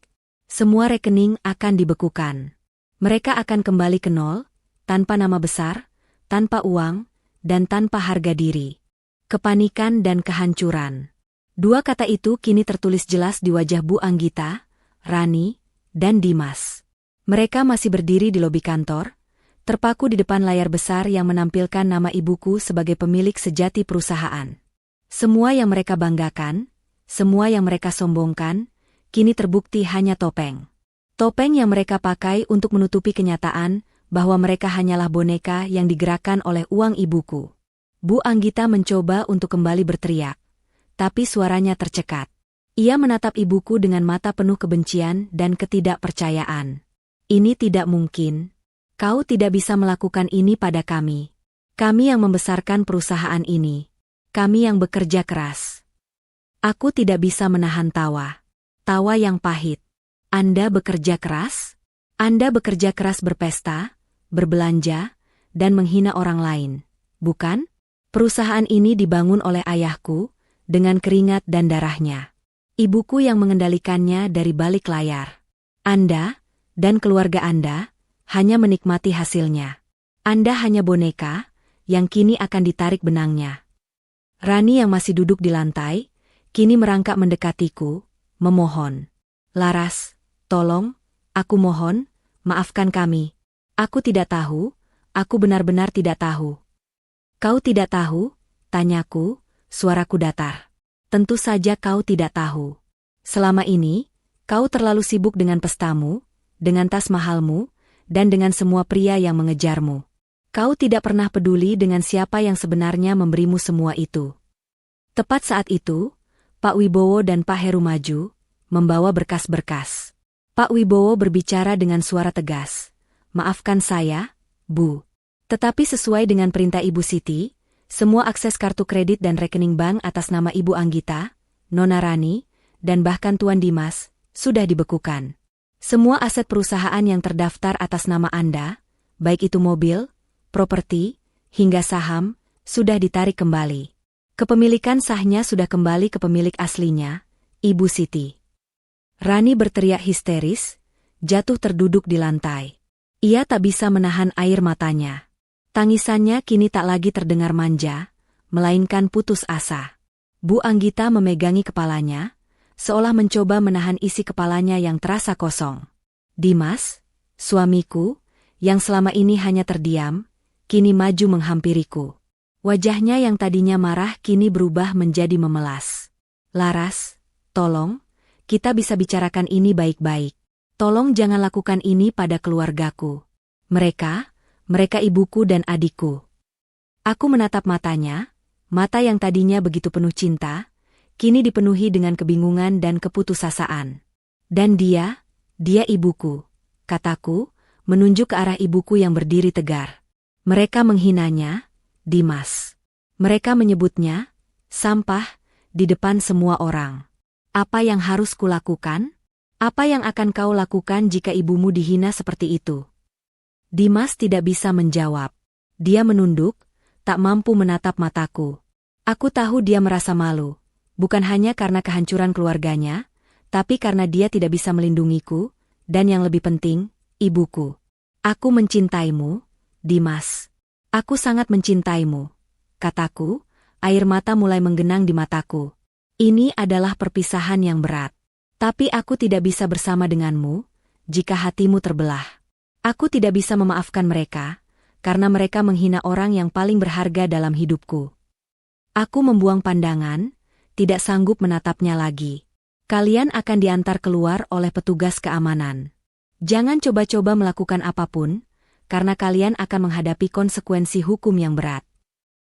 Semua rekening akan dibekukan. Mereka akan kembali ke nol, tanpa nama besar, tanpa uang, dan tanpa harga diri. Kepanikan dan kehancuran. Dua kata itu kini tertulis jelas di wajah Bu Anggita, Rani, dan Dimas. Mereka masih berdiri di lobi kantor, terpaku di depan layar besar yang menampilkan nama ibuku sebagai pemilik sejati perusahaan. Semua yang mereka banggakan, semua yang mereka sombongkan, kini terbukti hanya topeng. Topeng yang mereka pakai untuk menutupi kenyataan bahwa mereka hanyalah boneka yang digerakkan oleh uang ibuku. Bu Anggita mencoba untuk kembali berteriak, tapi suaranya tercekat. Ia menatap ibuku dengan mata penuh kebencian dan ketidakpercayaan. Ini tidak mungkin. Kau tidak bisa melakukan ini pada kami. Kami yang membesarkan perusahaan ini. Kami yang bekerja keras. Aku tidak bisa menahan tawa. Tawa yang pahit. Anda bekerja keras? Anda bekerja keras berpesta, berbelanja, dan menghina orang lain, bukan? Perusahaan ini dibangun oleh ayahku, dengan keringat dan darahnya. Ibuku yang mengendalikannya dari balik layar. Anda, dan keluarga Anda, hanya menikmati hasilnya. Anda hanya boneka, yang kini akan ditarik benangnya. Rani yang masih duduk di lantai, kini merangkak mendekatiku, memohon. Laras, tolong, aku mohon, maafkan kami. Aku tidak tahu, aku benar-benar tidak tahu. Kau tidak tahu? Tanyaku, suaraku datar. Tentu saja kau tidak tahu. Selama ini, kau terlalu sibuk dengan pestamu, dengan tas mahalmu, dan dengan semua pria yang mengejarmu. Kau tidak pernah peduli dengan siapa yang sebenarnya memberimu semua itu. Tepat saat itu, Pak Wibowo dan Pak Heru maju, membawa berkas-berkas. Pak Wibowo berbicara dengan suara tegas. Maafkan saya, Bu. Tetapi sesuai dengan perintah Ibu Siti, semua akses kartu kredit dan rekening bank atas nama Ibu Anggita, Nona Rani, dan bahkan Tuan Dimas, sudah dibekukan. Semua aset perusahaan yang terdaftar atas nama Anda, baik itu mobil, properti, hingga saham, sudah ditarik kembali. Kepemilikan sahnya sudah kembali ke pemilik aslinya, Ibu Siti. Rani berteriak histeris, jatuh terduduk di lantai. Ia tak bisa menahan air matanya. Tangisannya kini tak lagi terdengar manja, melainkan putus asa. Bu Anggita memegangi kepalanya, seolah mencoba menahan isi kepalanya yang terasa kosong. Dimas, suamiku, yang selama ini hanya terdiam, kini maju menghampiriku. Wajahnya yang tadinya marah kini berubah menjadi memelas. Laras, tolong, kita bisa bicarakan ini baik-baik. Tolong jangan lakukan ini pada keluargaku. Mereka ibuku dan adikku. Aku menatap matanya, mata yang tadinya begitu penuh cinta, kini dipenuhi dengan kebingungan dan keputusasaan. Dan dia ibuku, kataku, menunjuk ke arah ibuku yang berdiri tegar. Mereka menghinanya, Dimas. Mereka menyebutnya, sampah, di depan semua orang. Apa yang harus kulakukan? Apa yang akan kau lakukan jika ibumu dihina seperti itu? Dimas tidak bisa menjawab. Dia menunduk, tak mampu menatap mataku. Aku tahu dia merasa malu, bukan hanya karena kehancuran keluarganya, tapi karena dia tidak bisa melindungiku, dan yang lebih penting, ibuku. Aku mencintaimu, Dimas. Aku sangat mencintaimu, kataku, air mata mulai menggenang di mataku. Ini adalah perpisahan yang berat. Tapi aku tidak bisa bersama denganmu, jika hatimu terbelah. Aku tidak bisa memaafkan mereka, karena mereka menghina orang yang paling berharga dalam hidupku. Aku membuang pandangan, tidak sanggup menatapnya lagi. Kalian akan diantar keluar oleh petugas keamanan. Jangan coba-coba melakukan apapun, karena kalian akan menghadapi konsekuensi hukum yang berat.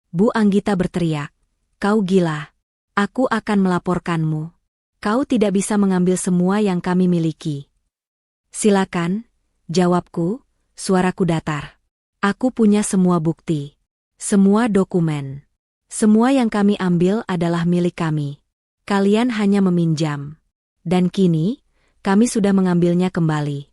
Bu Anggita berteriak, kau gila. Aku akan melaporkanmu. Kau tidak bisa mengambil semua yang kami miliki. Silakan, jawabku, suaraku datar. Aku punya semua bukti. Semua dokumen. Semua yang kami ambil adalah milik kami. Kalian hanya meminjam. Dan kini, kami sudah mengambilnya kembali.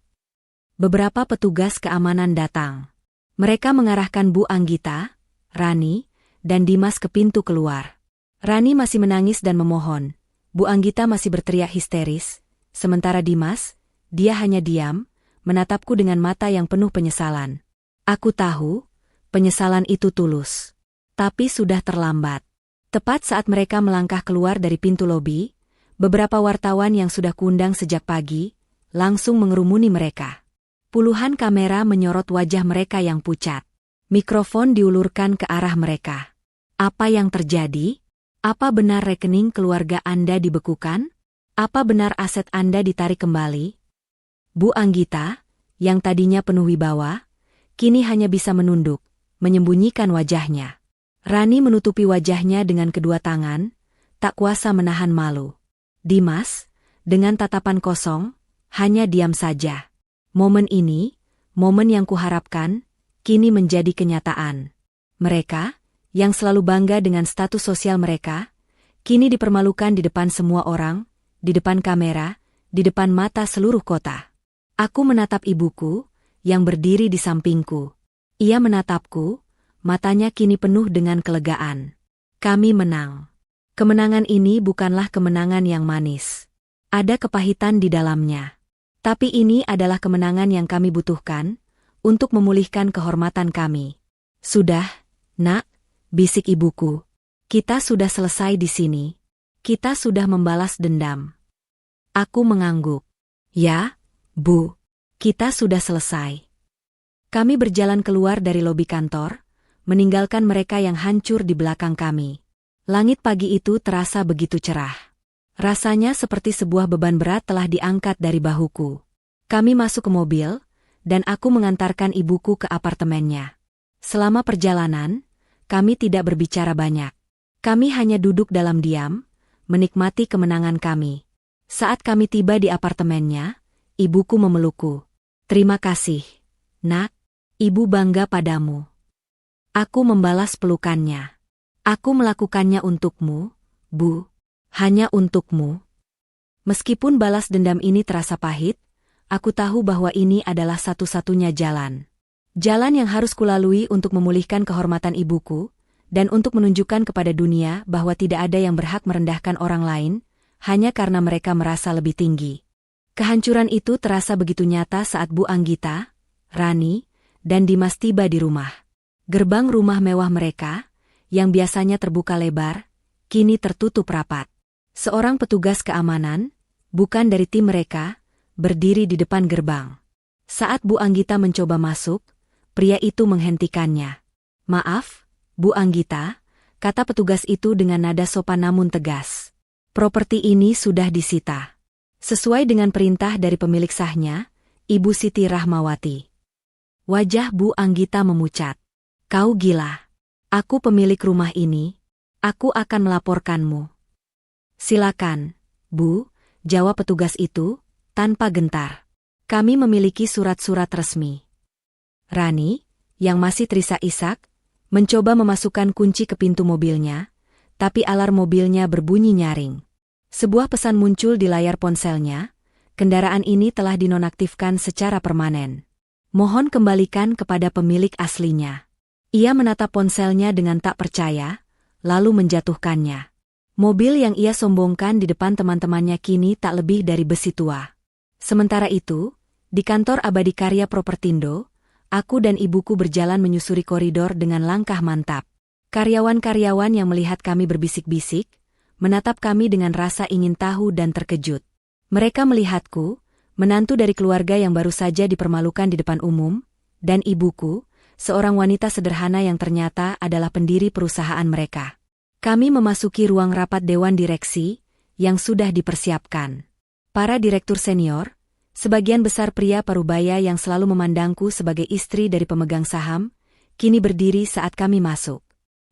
Beberapa petugas keamanan datang. Mereka mengarahkan Bu Anggita, Rani, dan Dimas ke pintu keluar. Rani masih menangis dan memohon. Bu Anggita masih berteriak histeris, sementara Dimas, dia hanya diam, menatapku dengan mata yang penuh penyesalan. Aku tahu, penyesalan itu tulus. Tapi sudah terlambat. Tepat saat mereka melangkah keluar dari pintu lobi, beberapa wartawan yang sudah kuundang sejak pagi, langsung mengerumuni mereka. Puluhan kamera menyorot wajah mereka yang pucat. Mikrofon diulurkan ke arah mereka. Apa yang terjadi? Apa benar rekening keluarga Anda dibekukan? Apa benar aset Anda ditarik kembali? Bu Anggita, yang tadinya penuh wibawa, kini hanya bisa menunduk, menyembunyikan wajahnya. Rani menutupi wajahnya dengan kedua tangan, tak kuasa menahan malu. Dimas, dengan tatapan kosong, hanya diam saja. Momen ini, momen yang kuharapkan, kini menjadi kenyataan. Mereka, yang selalu bangga dengan status sosial mereka, kini dipermalukan di depan semua orang, di depan kamera, di depan mata seluruh kota. Aku menatap ibuku, yang berdiri di sampingku. Ia menatapku, matanya kini penuh dengan kelegaan. Kami menang. Kemenangan ini bukanlah kemenangan yang manis. Ada kepahitan di dalamnya. Tapi ini adalah kemenangan yang kami butuhkan, untuk memulihkan kehormatan kami. Sudah, Nak, bisik ibuku. Kita sudah selesai di sini. Kita sudah membalas dendam. Aku mengangguk. Ya, Bu. Kita sudah selesai. Kami berjalan keluar dari lobi kantor, meninggalkan mereka yang hancur di belakang kami. Langit pagi itu terasa begitu cerah. Rasanya seperti sebuah beban berat telah diangkat dari bahuku. Kami masuk ke mobil, dan aku mengantarkan ibuku ke apartemennya. Selama perjalanan, kami tidak berbicara banyak. Kami hanya duduk dalam diam, menikmati kemenangan kami. Saat kami tiba di apartemennya, ibuku memelukku. Terima kasih, Nak. Ibu bangga padamu. Aku membalas pelukannya. Aku melakukannya untukmu, Bu. Hanya untukmu. Meskipun balas dendam ini terasa pahit, aku tahu bahwa ini adalah satu-satunya jalan. Jalan yang harus kulalui untuk memulihkan kehormatan ibuku, dan untuk menunjukkan kepada dunia bahwa tidak ada yang berhak merendahkan orang lain, hanya karena mereka merasa lebih tinggi. Kehancuran itu terasa begitu nyata saat Bu Anggita, Rani, dan Dimas tiba di rumah. Gerbang rumah mewah mereka, yang biasanya terbuka lebar, kini tertutup rapat. Seorang petugas keamanan, bukan dari tim mereka, berdiri di depan gerbang. Saat Bu Anggita mencoba masuk, pria itu menghentikannya. Maaf, Bu Anggita, kata petugas itu dengan nada sopan namun tegas. Properti ini sudah disita. Sesuai dengan perintah dari pemilik sahnya, Ibu Siti Rahmawati. Wajah Bu Anggita memucat. Kau gila. Aku pemilik rumah ini. Aku akan melaporkanmu. Silakan, Bu, jawab petugas itu, tanpa gentar. Kami memiliki surat-surat resmi. Rani, yang masih terisak-isak, mencoba memasukkan kunci ke pintu mobilnya, tapi alarm mobilnya berbunyi nyaring. Sebuah pesan muncul di layar ponselnya, kendaraan ini telah dinonaktifkan secara permanen. Mohon kembalikan kepada pemilik aslinya. Ia menatap ponselnya dengan tak percaya, lalu menjatuhkannya. Mobil yang ia sombongkan di depan teman-temannya kini tak lebih dari besi tua. Sementara itu, di kantor Abadi Karya Propertindo, aku dan ibuku berjalan menyusuri koridor dengan langkah mantap. Karyawan-karyawan yang melihat kami berbisik-bisik, menatap kami dengan rasa ingin tahu dan terkejut. Mereka melihatku, menantu dari keluarga yang baru saja dipermalukan di depan umum, dan ibuku, seorang wanita sederhana yang ternyata adalah pendiri perusahaan mereka. Kami memasuki ruang rapat dewan direksi, yang sudah dipersiapkan. Para direktur senior, sebagian besar pria parubaya yang selalu memandangku sebagai istri dari pemegang saham, kini berdiri saat kami masuk.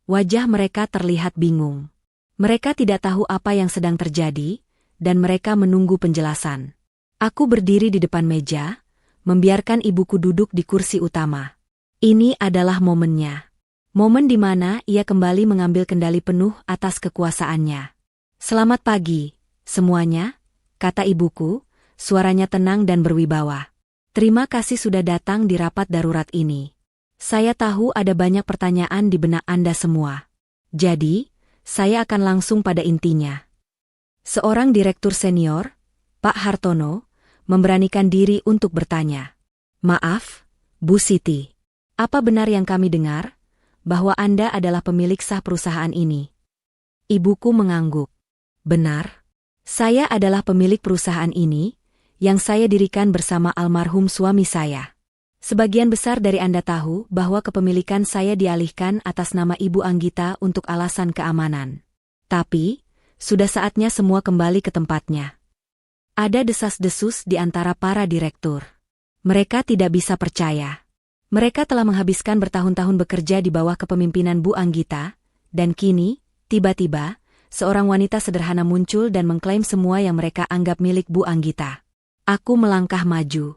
Wajah mereka terlihat bingung. Mereka tidak tahu apa yang sedang terjadi, dan mereka menunggu penjelasan. Aku berdiri di depan meja, membiarkan ibuku duduk di kursi utama. Ini adalah momennya. Momen di mana ia kembali mengambil kendali penuh atas kekuasaannya. Selamat pagi, semuanya, kata ibuku, suaranya tenang dan berwibawa. Terima kasih sudah datang di rapat darurat ini. Saya tahu ada banyak pertanyaan di benak Anda semua. Jadi, saya akan langsung pada intinya. Seorang direktur senior, Pak Hartono, memberanikan diri untuk bertanya. Maaf, Bu Siti. Apa benar yang kami dengar, bahwa Anda adalah pemilik sah perusahaan ini? Ibuku mengangguk. Benar. Saya adalah pemilik perusahaan ini, yang saya dirikan bersama almarhum suami saya. Sebagian besar dari Anda tahu bahwa kepemilikan saya dialihkan atas nama Ibu Anggita untuk alasan keamanan. Tapi, sudah saatnya semua kembali ke tempatnya. Ada desas-desus di antara para direktur. Mereka tidak bisa percaya. Mereka telah menghabiskan bertahun-tahun bekerja di bawah kepemimpinan Bu Anggita, dan kini, tiba-tiba, seorang wanita sederhana muncul dan mengklaim semua yang mereka anggap milik Bu Anggita. Aku melangkah maju.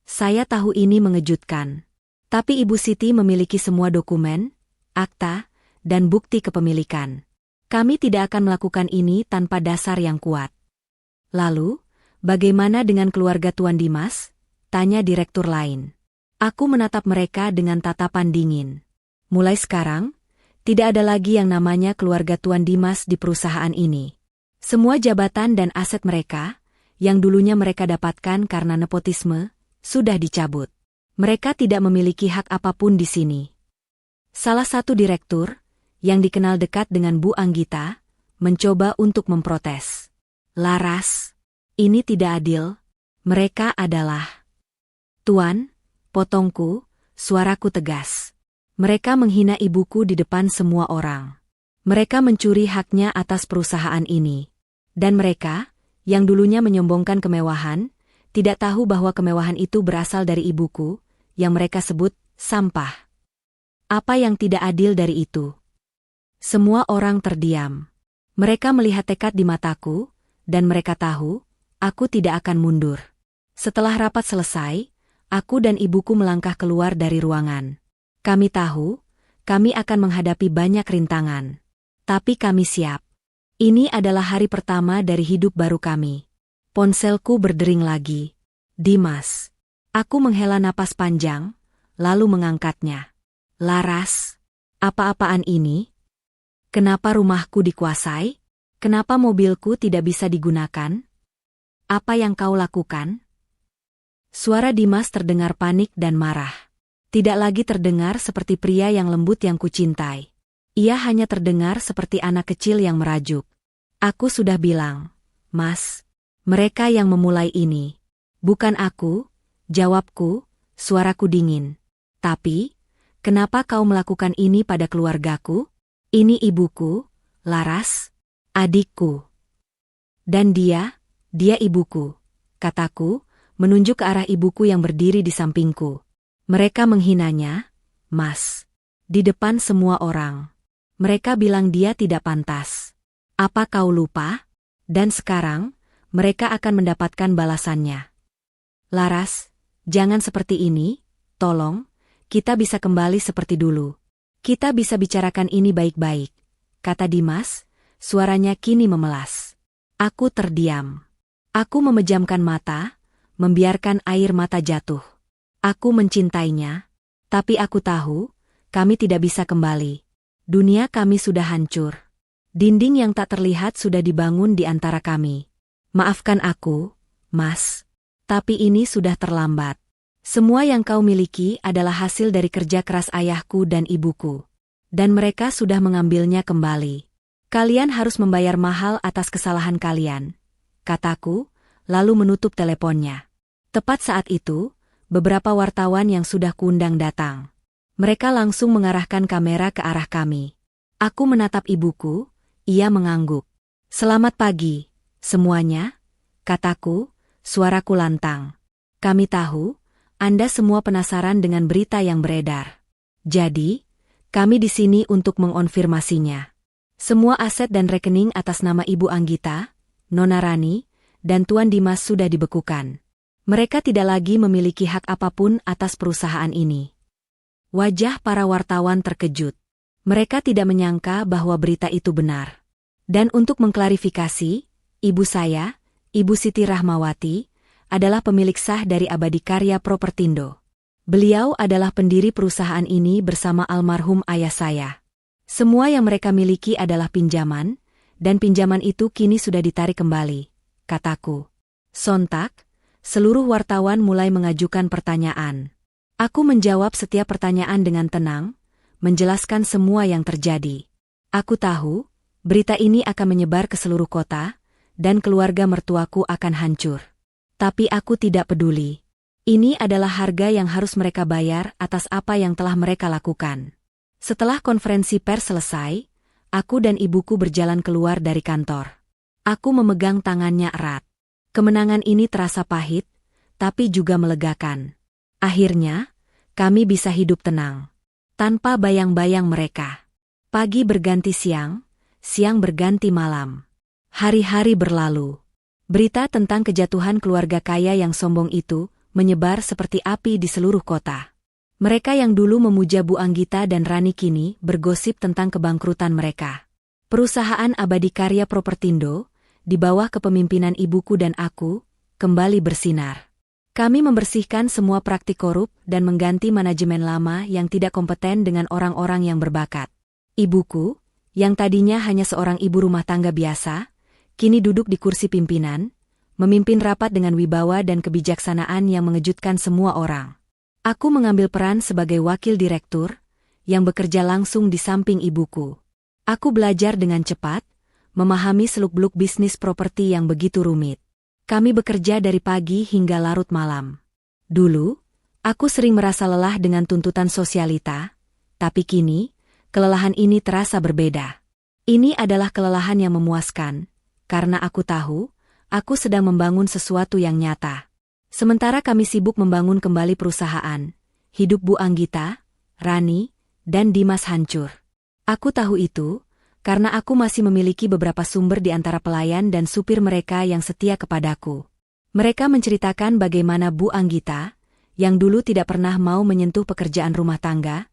Saya tahu ini mengejutkan. Tapi Ibu Siti memiliki semua dokumen, akta, dan bukti kepemilikan. Kami tidak akan melakukan ini tanpa dasar yang kuat. Lalu, bagaimana dengan keluarga Tuan Dimas? Tanya direktur lain. Aku menatap mereka dengan tatapan dingin. Mulai sekarang, tidak ada lagi yang namanya keluarga Tuan Dimas di perusahaan ini. Semua jabatan dan aset mereka, yang dulunya mereka dapatkan karena nepotisme, sudah dicabut. Mereka tidak memiliki hak apapun di sini. Salah satu direktur, yang dikenal dekat dengan Bu Anggita, mencoba untuk memprotes. Laras, ini tidak adil. Mereka adalah... Tuan, potongku, suaraku tegas. Mereka menghina ibuku di depan semua orang. Mereka mencuri haknya atas perusahaan ini. Dan mereka, yang dulunya menyombongkan kemewahan, tidak tahu bahwa kemewahan itu berasal dari ibuku, yang mereka sebut sampah. Apa yang tidak adil dari itu? Semua orang terdiam. Mereka melihat tekad di mataku, dan mereka tahu, aku tidak akan mundur. Setelah rapat selesai, aku dan ibuku melangkah keluar dari ruangan. Kami tahu, kami akan menghadapi banyak rintangan. Tapi kami siap. Ini adalah hari pertama dari hidup baru kami. Ponselku berdering lagi. Dimas. Aku menghela napas panjang, lalu mengangkatnya. Laras, apa-apaan ini? Kenapa rumahku dikuasai? Kenapa mobilku tidak bisa digunakan? Apa yang kau lakukan? Suara Dimas terdengar panik dan marah. Tidak lagi terdengar seperti pria yang lembut yang kucintai. Ia hanya terdengar seperti anak kecil yang merajuk. Aku sudah bilang, Mas, mereka yang memulai ini. Bukan aku, jawabku, suaraku dingin. Tapi, kenapa kau melakukan ini pada keluargaku? Ini ibuku, Laras, adikku. Dan dia ibuku, kataku, menunjuk ke arah ibuku yang berdiri di sampingku. Mereka menghinanya, Mas, di depan semua orang. Mereka bilang dia tidak pantas. Apa kau lupa? Dan sekarang, mereka akan mendapatkan balasannya. Laras, jangan seperti ini, tolong, kita bisa kembali seperti dulu. Kita bisa bicarakan ini baik-baik, kata Dimas, suaranya kini memelas. Aku terdiam. Aku memejamkan mata, membiarkan air mata jatuh. Aku mencintainya, tapi aku tahu, kami tidak bisa kembali. Dunia kami sudah hancur. Dinding yang tak terlihat sudah dibangun di antara kami. Maafkan aku, Mas. Tapi ini sudah terlambat. Semua yang kau miliki adalah hasil dari kerja keras ayahku dan ibuku. Dan mereka sudah mengambilnya kembali. Kalian harus membayar mahal atas kesalahan kalian, kataku, lalu menutup teleponnya. Tepat saat itu, beberapa wartawan yang sudah kuundang datang. Mereka langsung mengarahkan kamera ke arah kami. Aku menatap ibuku, ia mengangguk. Selamat pagi, semuanya, kataku, suaraku lantang. Kami tahu, Anda semua penasaran dengan berita yang beredar. Jadi, kami di sini untuk mengonfirmasinya. Semua aset dan rekening atas nama Ibu Anggita, Nona Rani, dan Tuan Dimas sudah dibekukan. Mereka tidak lagi memiliki hak apapun atas perusahaan ini. Wajah para wartawan terkejut. Mereka tidak menyangka bahwa berita itu benar. Dan untuk mengklarifikasi, ibu saya, Ibu Siti Rahmawati, adalah pemilik sah dari Abadi Karya Propertindo. Beliau adalah pendiri perusahaan ini bersama almarhum ayah saya. Semua yang mereka miliki adalah pinjaman, dan pinjaman itu kini sudah ditarik kembali, kataku. Sontak, seluruh wartawan mulai mengajukan pertanyaan. Aku menjawab setiap pertanyaan dengan tenang, menjelaskan semua yang terjadi. Aku tahu, berita ini akan menyebar ke seluruh kota, dan keluarga mertuaku akan hancur. Tapi aku tidak peduli. Ini adalah harga yang harus mereka bayar atas apa yang telah mereka lakukan. Setelah konferensi pers selesai, aku dan ibuku berjalan keluar dari kantor. Aku memegang tangannya erat. Kemenangan ini terasa pahit, tapi juga melegakan. Akhirnya, kami bisa hidup tenang. Tanpa bayang-bayang mereka. Pagi berganti siang, siang berganti malam. Hari-hari berlalu. Berita tentang kejatuhan keluarga kaya yang sombong itu menyebar seperti api di seluruh kota. Mereka yang dulu memuja Bu Anggita dan Rani kini bergosip tentang kebangkrutan mereka. Perusahaan Abadi Karya Propertindo, di bawah kepemimpinan ibuku dan aku, kembali bersinar. Kami membersihkan semua praktik korup dan mengganti manajemen lama yang tidak kompeten dengan orang-orang yang berbakat. Ibuku, yang tadinya hanya seorang ibu rumah tangga biasa, kini duduk di kursi pimpinan, memimpin rapat dengan wibawa dan kebijaksanaan yang mengejutkan semua orang. Aku mengambil peran sebagai wakil direktur, yang bekerja langsung di samping ibuku. Aku belajar dengan cepat, memahami seluk-beluk bisnis properti yang begitu rumit. Kami bekerja dari pagi hingga larut malam. Dulu, aku sering merasa lelah dengan tuntutan sosialita, tapi kini, kelelahan ini terasa berbeda. Ini adalah kelelahan yang memuaskan, karena aku tahu, aku sedang membangun sesuatu yang nyata. Sementara kami sibuk membangun kembali perusahaan, hidup Bu Anggita, Rani, dan Dimas hancur. Aku tahu itu, karena aku masih memiliki beberapa sumber di antara pelayan dan supir mereka yang setia kepadaku. Mereka menceritakan bagaimana Bu Anggita, yang dulu tidak pernah mau menyentuh pekerjaan rumah tangga,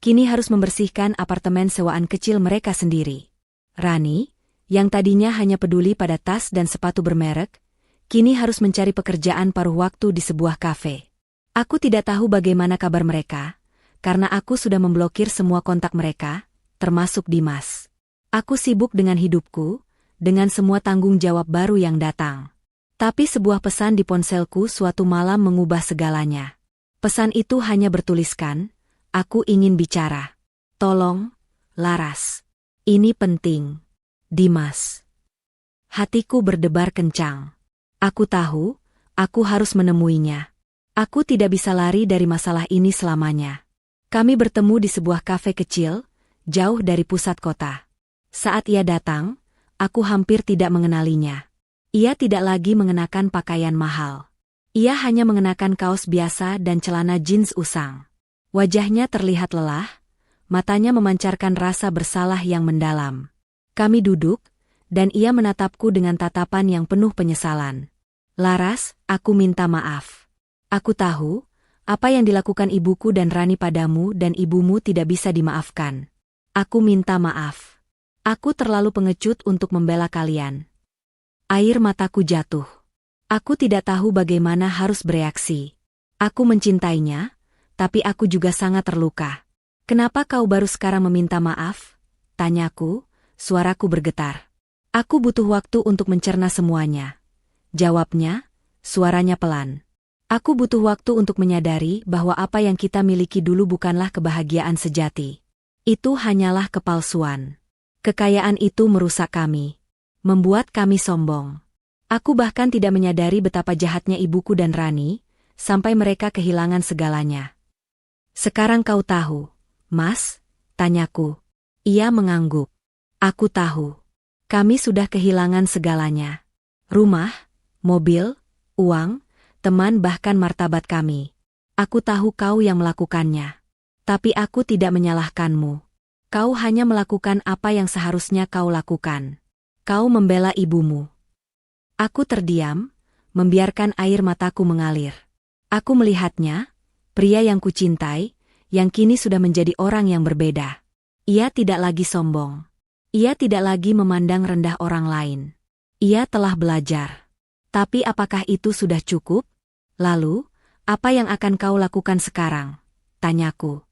kini harus membersihkan apartemen sewaan kecil mereka sendiri. Rani, yang tadinya hanya peduli pada tas dan sepatu bermerek, kini harus mencari pekerjaan paruh waktu di sebuah kafe. Aku tidak tahu bagaimana kabar mereka, karena aku sudah memblokir semua kontak mereka, termasuk Dimas. Aku sibuk dengan hidupku, dengan semua tanggung jawab baru yang datang. Tapi sebuah pesan di ponselku suatu malam mengubah segalanya. Pesan itu hanya bertuliskan, aku ingin bicara. Tolong, Laras. Ini penting. Dimas. Hatiku berdebar kencang. Aku tahu, aku harus menemuinya. Aku tidak bisa lari dari masalah ini selamanya. Kami bertemu di sebuah kafe kecil, jauh dari pusat kota. Saat ia datang, aku hampir tidak mengenalinya. Ia tidak lagi mengenakan pakaian mahal. Ia hanya mengenakan kaos biasa dan celana jeans usang. Wajahnya terlihat lelah, matanya memancarkan rasa bersalah yang mendalam. Kami duduk, dan ia menatapku dengan tatapan yang penuh penyesalan. Laras, aku minta maaf. Aku tahu, apa yang dilakukan ibuku dan Rani padamu dan ibumu tidak bisa dimaafkan. Aku minta maaf. Aku terlalu pengecut untuk membela kalian. Air mataku jatuh. Aku tidak tahu bagaimana harus bereaksi. Aku mencintainya, tapi aku juga sangat terluka. Kenapa kau baru sekarang meminta maaf? Tanyaku, suaraku bergetar. Aku butuh waktu untuk mencerna semuanya. Jawabnya, suaranya pelan. Aku butuh waktu untuk menyadari bahwa apa yang kita miliki dulu bukanlah kebahagiaan sejati. Itu hanyalah kepalsuan. Kekayaan itu merusak kami. Membuat kami sombong. Aku bahkan tidak menyadari betapa jahatnya ibuku dan Rani, sampai mereka kehilangan segalanya. Sekarang kau tahu, Mas? Tanyaku. Ia mengangguk. Aku tahu. Kami sudah kehilangan segalanya. Rumah, mobil, uang, teman bahkan martabat kami. Aku tahu kau yang melakukannya. Tapi aku tidak menyalahkanmu. Kau hanya melakukan apa yang seharusnya kau lakukan. Kau membela ibumu. Aku terdiam, membiarkan air mataku mengalir. Aku melihatnya, pria yang kucintai, yang kini sudah menjadi orang yang berbeda. Ia tidak lagi sombong. Ia tidak lagi memandang rendah orang lain. Ia telah belajar. Tapi apakah itu sudah cukup? Lalu, apa yang akan kau lakukan sekarang? Tanyaku.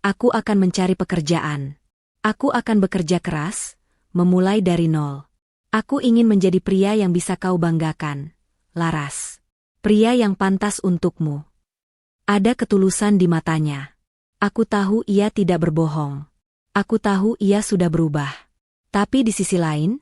Aku akan mencari pekerjaan. Aku akan bekerja keras, memulai dari nol. Aku ingin menjadi pria yang bisa kau banggakan, Laras. Pria yang pantas untukmu. Ada ketulusan di matanya. Aku tahu ia tidak berbohong. Aku tahu ia sudah berubah. Tapi di sisi lain,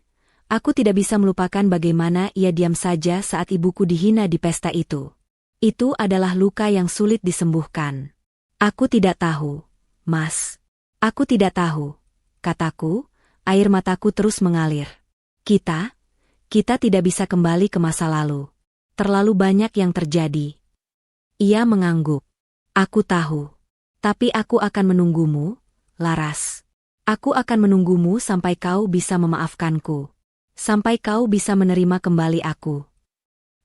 aku tidak bisa melupakan bagaimana ia diam saja saat ibuku dihina di pesta itu. Itu adalah luka yang sulit disembuhkan. Aku tidak tahu. Mas, aku tidak tahu. kataku, air mataku terus mengalir. Kita tidak bisa kembali ke masa lalu. Terlalu banyak yang terjadi. Ia mengangguk. Aku tahu. Tapi aku akan menunggumu, Laras. Aku akan menunggumu sampai kau bisa memaafkanku. Sampai kau bisa menerima kembali aku.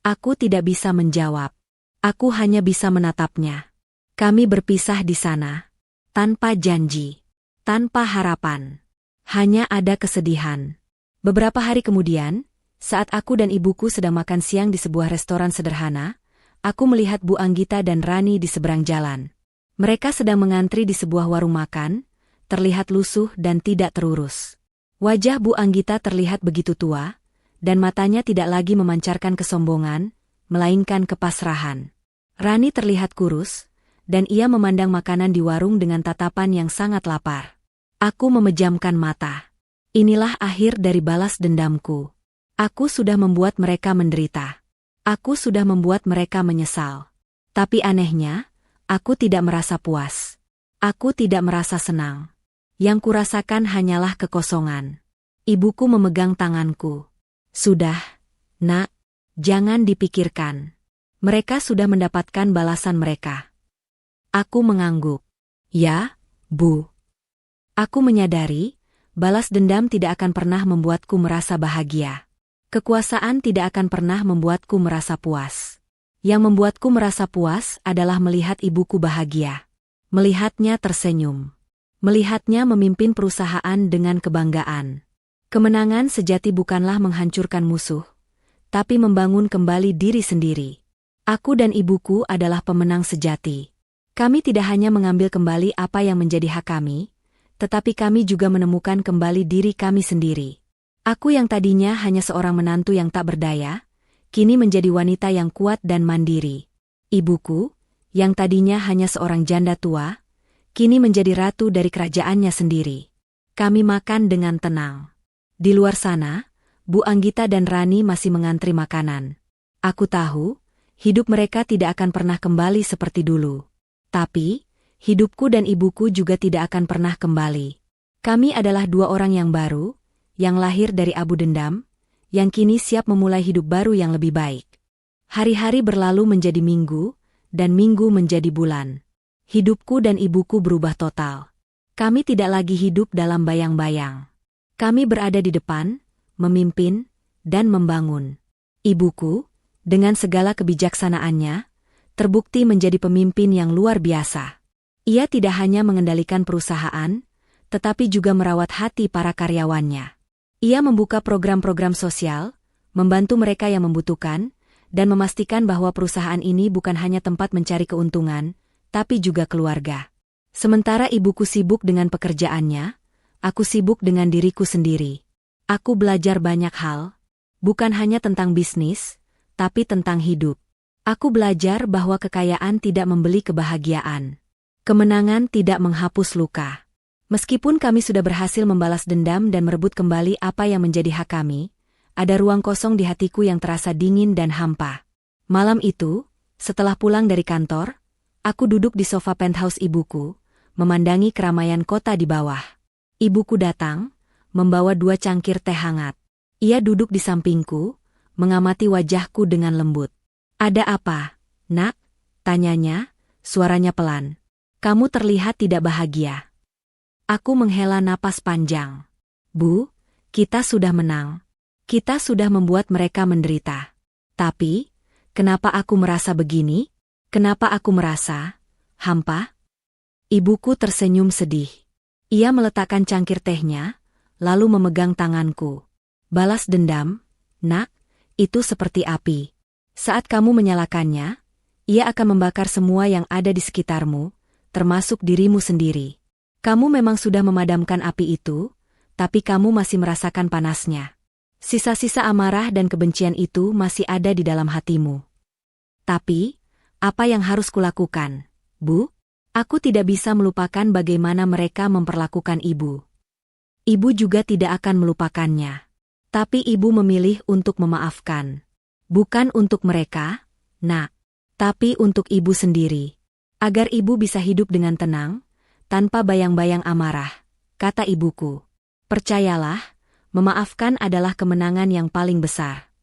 Aku tidak bisa menjawab. Aku hanya bisa menatapnya. Kami berpisah di sana. Tanpa janji. Tanpa harapan. Hanya ada kesedihan. Beberapa hari kemudian, saat aku dan ibuku sedang makan siang di sebuah restoran sederhana, aku melihat Bu Anggita dan Rani di seberang jalan. Mereka sedang mengantri di sebuah warung makan, terlihat lusuh dan tidak terurus. Wajah Bu Anggita terlihat begitu tua, dan matanya tidak lagi memancarkan kesombongan, melainkan kepasrahan. Rani terlihat kurus, dan ia memandang makanan di warung dengan tatapan yang sangat lapar. Aku memejamkan mata. Inilah akhir dari balas dendamku. Aku sudah membuat mereka menderita. Aku sudah membuat mereka menyesal. Tapi anehnya, aku tidak merasa puas. Aku tidak merasa senang. Yang kurasakan hanyalah kekosongan. Ibuku memegang tanganku. Sudah, Nak, jangan dipikirkan. Mereka sudah mendapatkan balasan mereka. Aku mengangguk. Ya, Bu. Aku menyadari, balas dendam tidak akan pernah membuatku merasa bahagia. Kekuasaan tidak akan pernah membuatku merasa puas. Yang membuatku merasa puas adalah melihat ibuku bahagia. Melihatnya tersenyum. Melihatnya memimpin perusahaan dengan kebanggaan. Kemenangan sejati bukanlah menghancurkan musuh, tapi membangun kembali diri sendiri. Aku dan ibuku adalah pemenang sejati. Kami tidak hanya mengambil kembali apa yang menjadi hak kami, tetapi kami juga menemukan kembali diri kami sendiri. Aku yang tadinya hanya seorang menantu yang tak berdaya, kini menjadi wanita yang kuat dan mandiri. Ibuku, yang tadinya hanya seorang janda tua, kini menjadi ratu dari kerajaannya sendiri. Kami makan dengan tenang. Di luar sana, Bu Anggita dan Rani masih mengantri makanan. Aku tahu, hidup mereka tidak akan pernah kembali seperti dulu. Tapi, hidupku dan ibuku juga tidak akan pernah kembali. Kami adalah dua orang yang baru, yang lahir dari abu dendam, yang kini siap memulai hidup baru yang lebih baik. Hari-hari berlalu menjadi minggu, dan minggu menjadi bulan. Hidupku dan ibuku berubah total. Kami tidak lagi hidup dalam bayang-bayang. Kami berada di depan, memimpin, dan membangun. Ibuku, dengan segala kebijaksanaannya, terbukti menjadi pemimpin yang luar biasa. Ia tidak hanya mengendalikan perusahaan, tetapi juga merawat hati para karyawannya. Ia membuka program-program sosial, membantu mereka yang membutuhkan, dan memastikan bahwa perusahaan ini bukan hanya tempat mencari keuntungan, tapi juga keluarga. Sementara ibuku sibuk dengan pekerjaannya, aku sibuk dengan diriku sendiri. Aku belajar banyak hal, bukan hanya tentang bisnis, tapi tentang hidup. Aku belajar bahwa kekayaan tidak membeli kebahagiaan. Kemenangan tidak menghapus luka. Meskipun kami sudah berhasil membalas dendam dan merebut kembali apa yang menjadi hak kami, ada ruang kosong di hatiku yang terasa dingin dan hampa. Malam itu, setelah pulang dari kantor, aku duduk di sofa penthouse ibuku, memandangi keramaian kota di bawah. Ibuku datang, membawa 2 cangkir teh hangat. Ia duduk di sampingku, mengamati wajahku dengan lembut. "Ada apa, Nak?" tanyanya, suaranya pelan. "Kamu terlihat tidak bahagia." Aku menghela napas panjang. "Bu, kita sudah menang. Kita sudah membuat mereka menderita. Tapi, kenapa aku merasa begini? Kenapa aku merasa hampa?" Ibuku tersenyum sedih. Ia meletakkan cangkir tehnya, lalu memegang tanganku. "Balas dendam, Nak, itu seperti api. Saat kamu menyalakannya, ia akan membakar semua yang ada di sekitarmu, termasuk dirimu sendiri. Kamu memang sudah memadamkan api itu, tapi kamu masih merasakan panasnya. Sisa-sisa amarah dan kebencian itu masih ada di dalam hatimu. Tapi, apa yang harus kulakukan, Bu? Aku tidak bisa melupakan bagaimana mereka memperlakukan ibu. Ibu juga tidak akan melupakannya. Tapi ibu memilih untuk memaafkan. Bukan untuk mereka, Nak, tapi untuk ibu sendiri. Agar ibu bisa hidup dengan tenang, tanpa bayang-bayang amarah, kata ibuku. Percayalah, memaafkan adalah kemenangan yang paling besar.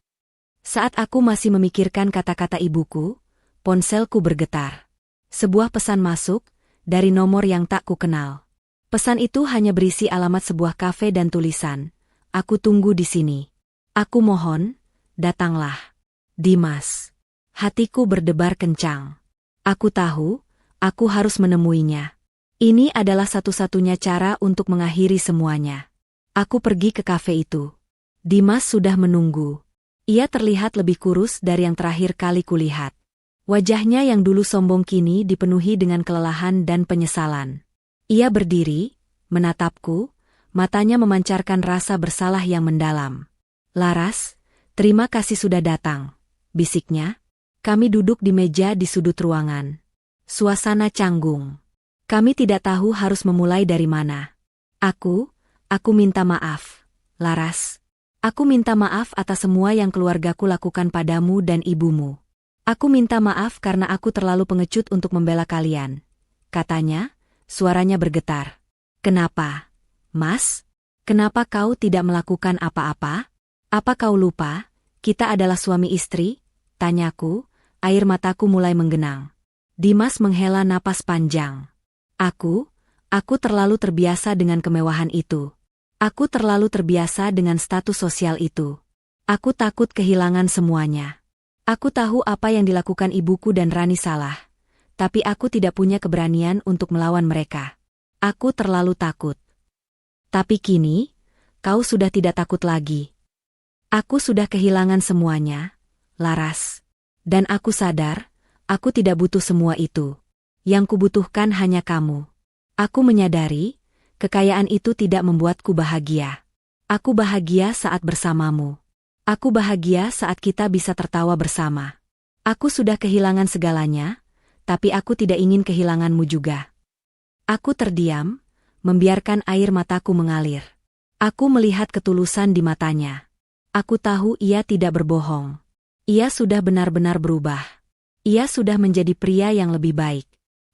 Saat aku masih memikirkan kata-kata ibuku, ponselku bergetar. Sebuah pesan masuk, dari nomor yang tak kukenal. Pesan itu hanya berisi alamat sebuah kafe dan tulisan, "Aku tunggu di sini. Aku mohon, datanglah." Dimas. Hatiku berdebar kencang. Aku tahu, aku harus menemuinya. Ini adalah satu-satunya cara untuk mengakhiri semuanya. Aku pergi ke kafe itu. Dimas sudah menunggu. Ia terlihat lebih kurus dari yang terakhir kali kulihat. Wajahnya yang dulu sombong kini dipenuhi dengan kelelahan dan penyesalan. Ia berdiri, menatapku, matanya memancarkan rasa bersalah yang mendalam. "Laras, terima kasih sudah datang," bisiknya. Kami duduk di meja di sudut ruangan. Suasana canggung. Kami tidak tahu harus memulai dari mana. Aku minta maaf, Laras. Aku minta maaf atas semua yang keluargaku lakukan padamu dan ibumu. Aku minta maaf karena aku terlalu pengecut untuk membela kalian. Katanya, suaranya bergetar. "Kenapa, Mas? Kenapa kau tidak melakukan apa-apa? Apa kau lupa, kita adalah suami istri?" Tanyaku, air mataku mulai menggenang. Dimas menghela napas panjang. Aku terlalu terbiasa dengan kemewahan itu. Aku terlalu terbiasa dengan status sosial itu. Aku takut kehilangan semuanya. Aku tahu apa yang dilakukan ibuku dan Rani salah, tapi aku tidak punya keberanian untuk melawan mereka. Aku terlalu takut. Tapi kini, kau sudah tidak takut lagi. Aku sudah kehilangan semuanya, Laras. Dan aku sadar, aku tidak butuh semua itu. Yang kubutuhkan hanya kamu. Aku menyadari, kekayaan itu tidak membuatku bahagia. Aku bahagia saat bersamamu. Aku bahagia saat kita bisa tertawa bersama. Aku sudah kehilangan segalanya, tapi aku tidak ingin kehilanganmu juga. Aku terdiam, membiarkan air mataku mengalir. Aku melihat ketulusan di matanya. Aku tahu ia tidak berbohong. Ia sudah benar-benar berubah. Ia sudah menjadi pria yang lebih baik.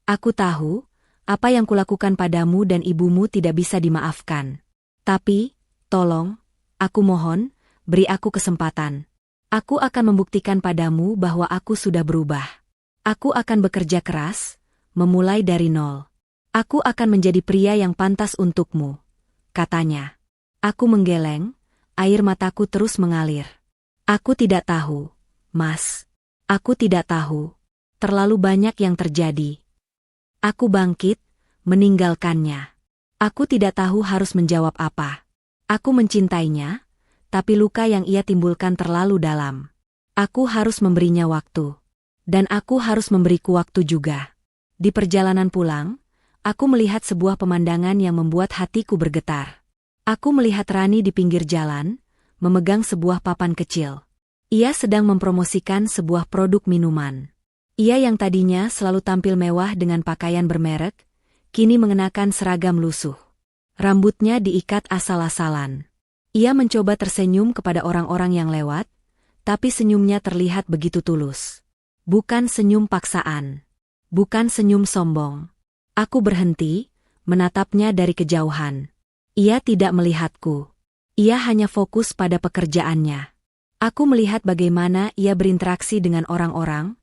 Aku tahu, apa yang kulakukan padamu dan ibumu tidak bisa dimaafkan. Tapi, tolong, aku mohon, beri aku kesempatan. Aku akan membuktikan padamu bahwa aku sudah berubah. Aku akan bekerja keras, memulai dari nol. Aku akan menjadi pria yang pantas untukmu, katanya. Aku menggeleng, air mataku terus mengalir. Aku tidak tahu, Mas. Aku tidak tahu. Terlalu banyak yang terjadi. Aku bangkit, meninggalkannya. Aku tidak tahu harus menjawab apa. Aku mencintainya, tapi luka yang ia timbulkan terlalu dalam. Aku harus memberinya waktu. Dan aku harus memberiku waktu juga. Di perjalanan pulang, aku melihat sebuah pemandangan yang membuat hatiku bergetar. Aku melihat Rani di pinggir jalan, memegang sebuah papan kecil. Ia sedang mempromosikan sebuah produk minuman. Ia yang tadinya selalu tampil mewah dengan pakaian bermerek, kini mengenakan seragam lusuh. Rambutnya diikat asal-asalan. Ia mencoba tersenyum kepada orang-orang yang lewat, tapi senyumnya terlihat begitu tulus. Bukan senyum paksaan. Bukan senyum sombong. Aku berhenti, menatapnya dari kejauhan. Ia tidak melihatku. Ia hanya fokus pada pekerjaannya. Aku melihat bagaimana ia berinteraksi dengan orang-orang,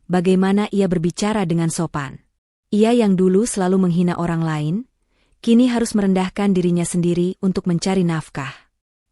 bagaimana ia berbicara dengan sopan. Ia yang dulu selalu menghina orang lain, kini harus merendahkan dirinya sendiri untuk mencari nafkah.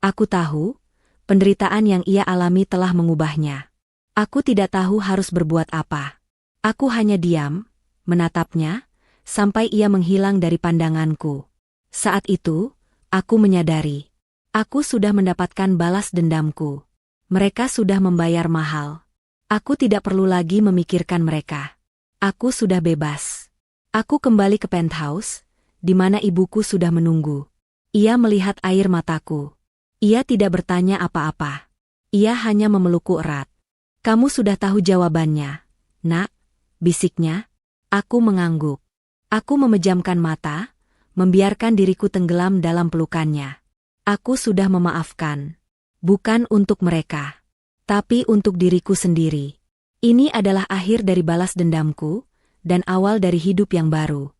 Aku tahu, penderitaan yang ia alami telah mengubahnya. Aku tidak tahu harus berbuat apa. Aku hanya diam, menatapnya, sampai ia menghilang dari pandanganku. Saat itu, aku menyadari. Aku sudah mendapatkan balas dendamku. Mereka sudah membayar mahal. Aku tidak perlu lagi memikirkan mereka. Aku sudah bebas. Aku kembali ke penthouse, di mana ibuku sudah menunggu. Ia melihat air mataku. Ia tidak bertanya apa-apa. Ia hanya memelukku erat. "Kamu sudah tahu jawabannya, Nak," bisiknya. Aku mengangguk. Aku memejamkan mata, membiarkan diriku tenggelam dalam pelukannya. Aku sudah memaafkan. Bukan untuk mereka, tapi untuk diriku sendiri. Ini adalah akhir dari balas dendamku, dan awal dari hidup yang baru.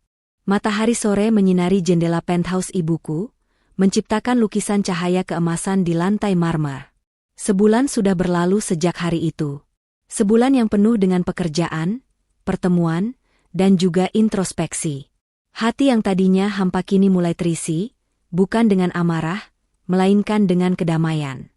Matahari sore menyinari jendela penthouse ibuku, menciptakan lukisan cahaya keemasan di lantai marmer. Sebulan sudah berlalu sejak hari itu. Sebulan yang penuh dengan pekerjaan, pertemuan, dan juga introspeksi. Hati yang tadinya hampa kini mulai terisi, bukan dengan amarah, melainkan dengan kedamaian.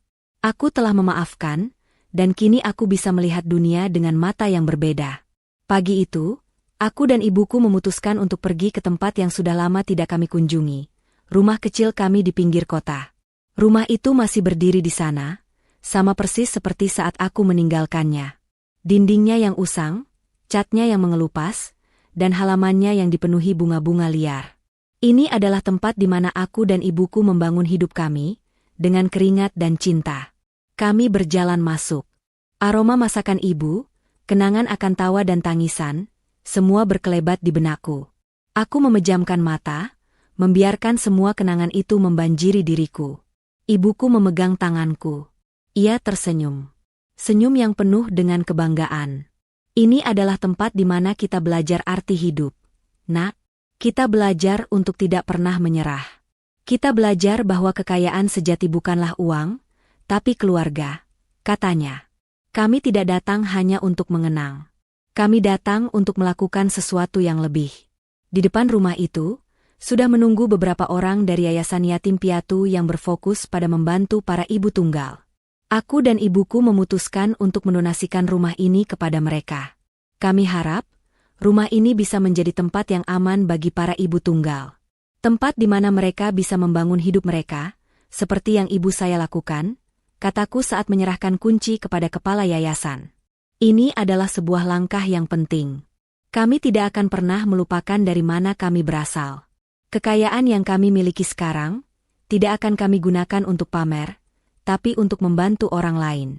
Aku telah memaafkan, dan kini aku bisa melihat dunia dengan mata yang berbeda. Pagi itu, aku dan ibuku memutuskan untuk pergi ke tempat yang sudah lama tidak kami kunjungi, rumah kecil kami di pinggir kota. Rumah itu masih berdiri di sana, sama persis seperti saat aku meninggalkannya. Dindingnya yang usang, catnya yang mengelupas, dan halamannya yang dipenuhi bunga-bunga liar. Ini adalah tempat di mana aku dan ibuku membangun hidup kami, dengan keringat dan cinta. Kami berjalan masuk. Aroma masakan ibu, kenangan akan tawa dan tangisan, semua berkelebat di benakku. Aku memejamkan mata, membiarkan semua kenangan itu membanjiri diriku. Ibuku memegang tanganku. Ia tersenyum. Senyum yang penuh dengan kebanggaan. Ini adalah tempat di mana kita belajar arti hidup. Nak, kita belajar untuk tidak pernah menyerah. Kita belajar bahwa kekayaan sejati bukanlah uang, tapi keluarga, katanya. Kami tidak datang hanya untuk mengenang. Kami datang untuk melakukan sesuatu yang lebih. Di depan rumah itu, sudah menunggu beberapa orang dari Yayasan Yatim Piatu yang berfokus pada membantu para ibu tunggal. Aku dan ibuku memutuskan untuk mendonasikan rumah ini kepada mereka. Kami harap, rumah ini bisa menjadi tempat yang aman bagi para ibu tunggal. Tempat di mana mereka bisa membangun hidup mereka, seperti yang ibu saya lakukan, kataku saat menyerahkan kunci kepada kepala yayasan. Ini adalah sebuah langkah yang penting. Kami tidak akan pernah melupakan dari mana kami berasal. Kekayaan yang kami miliki sekarang, tidak akan kami gunakan untuk pamer, tapi untuk membantu orang lain.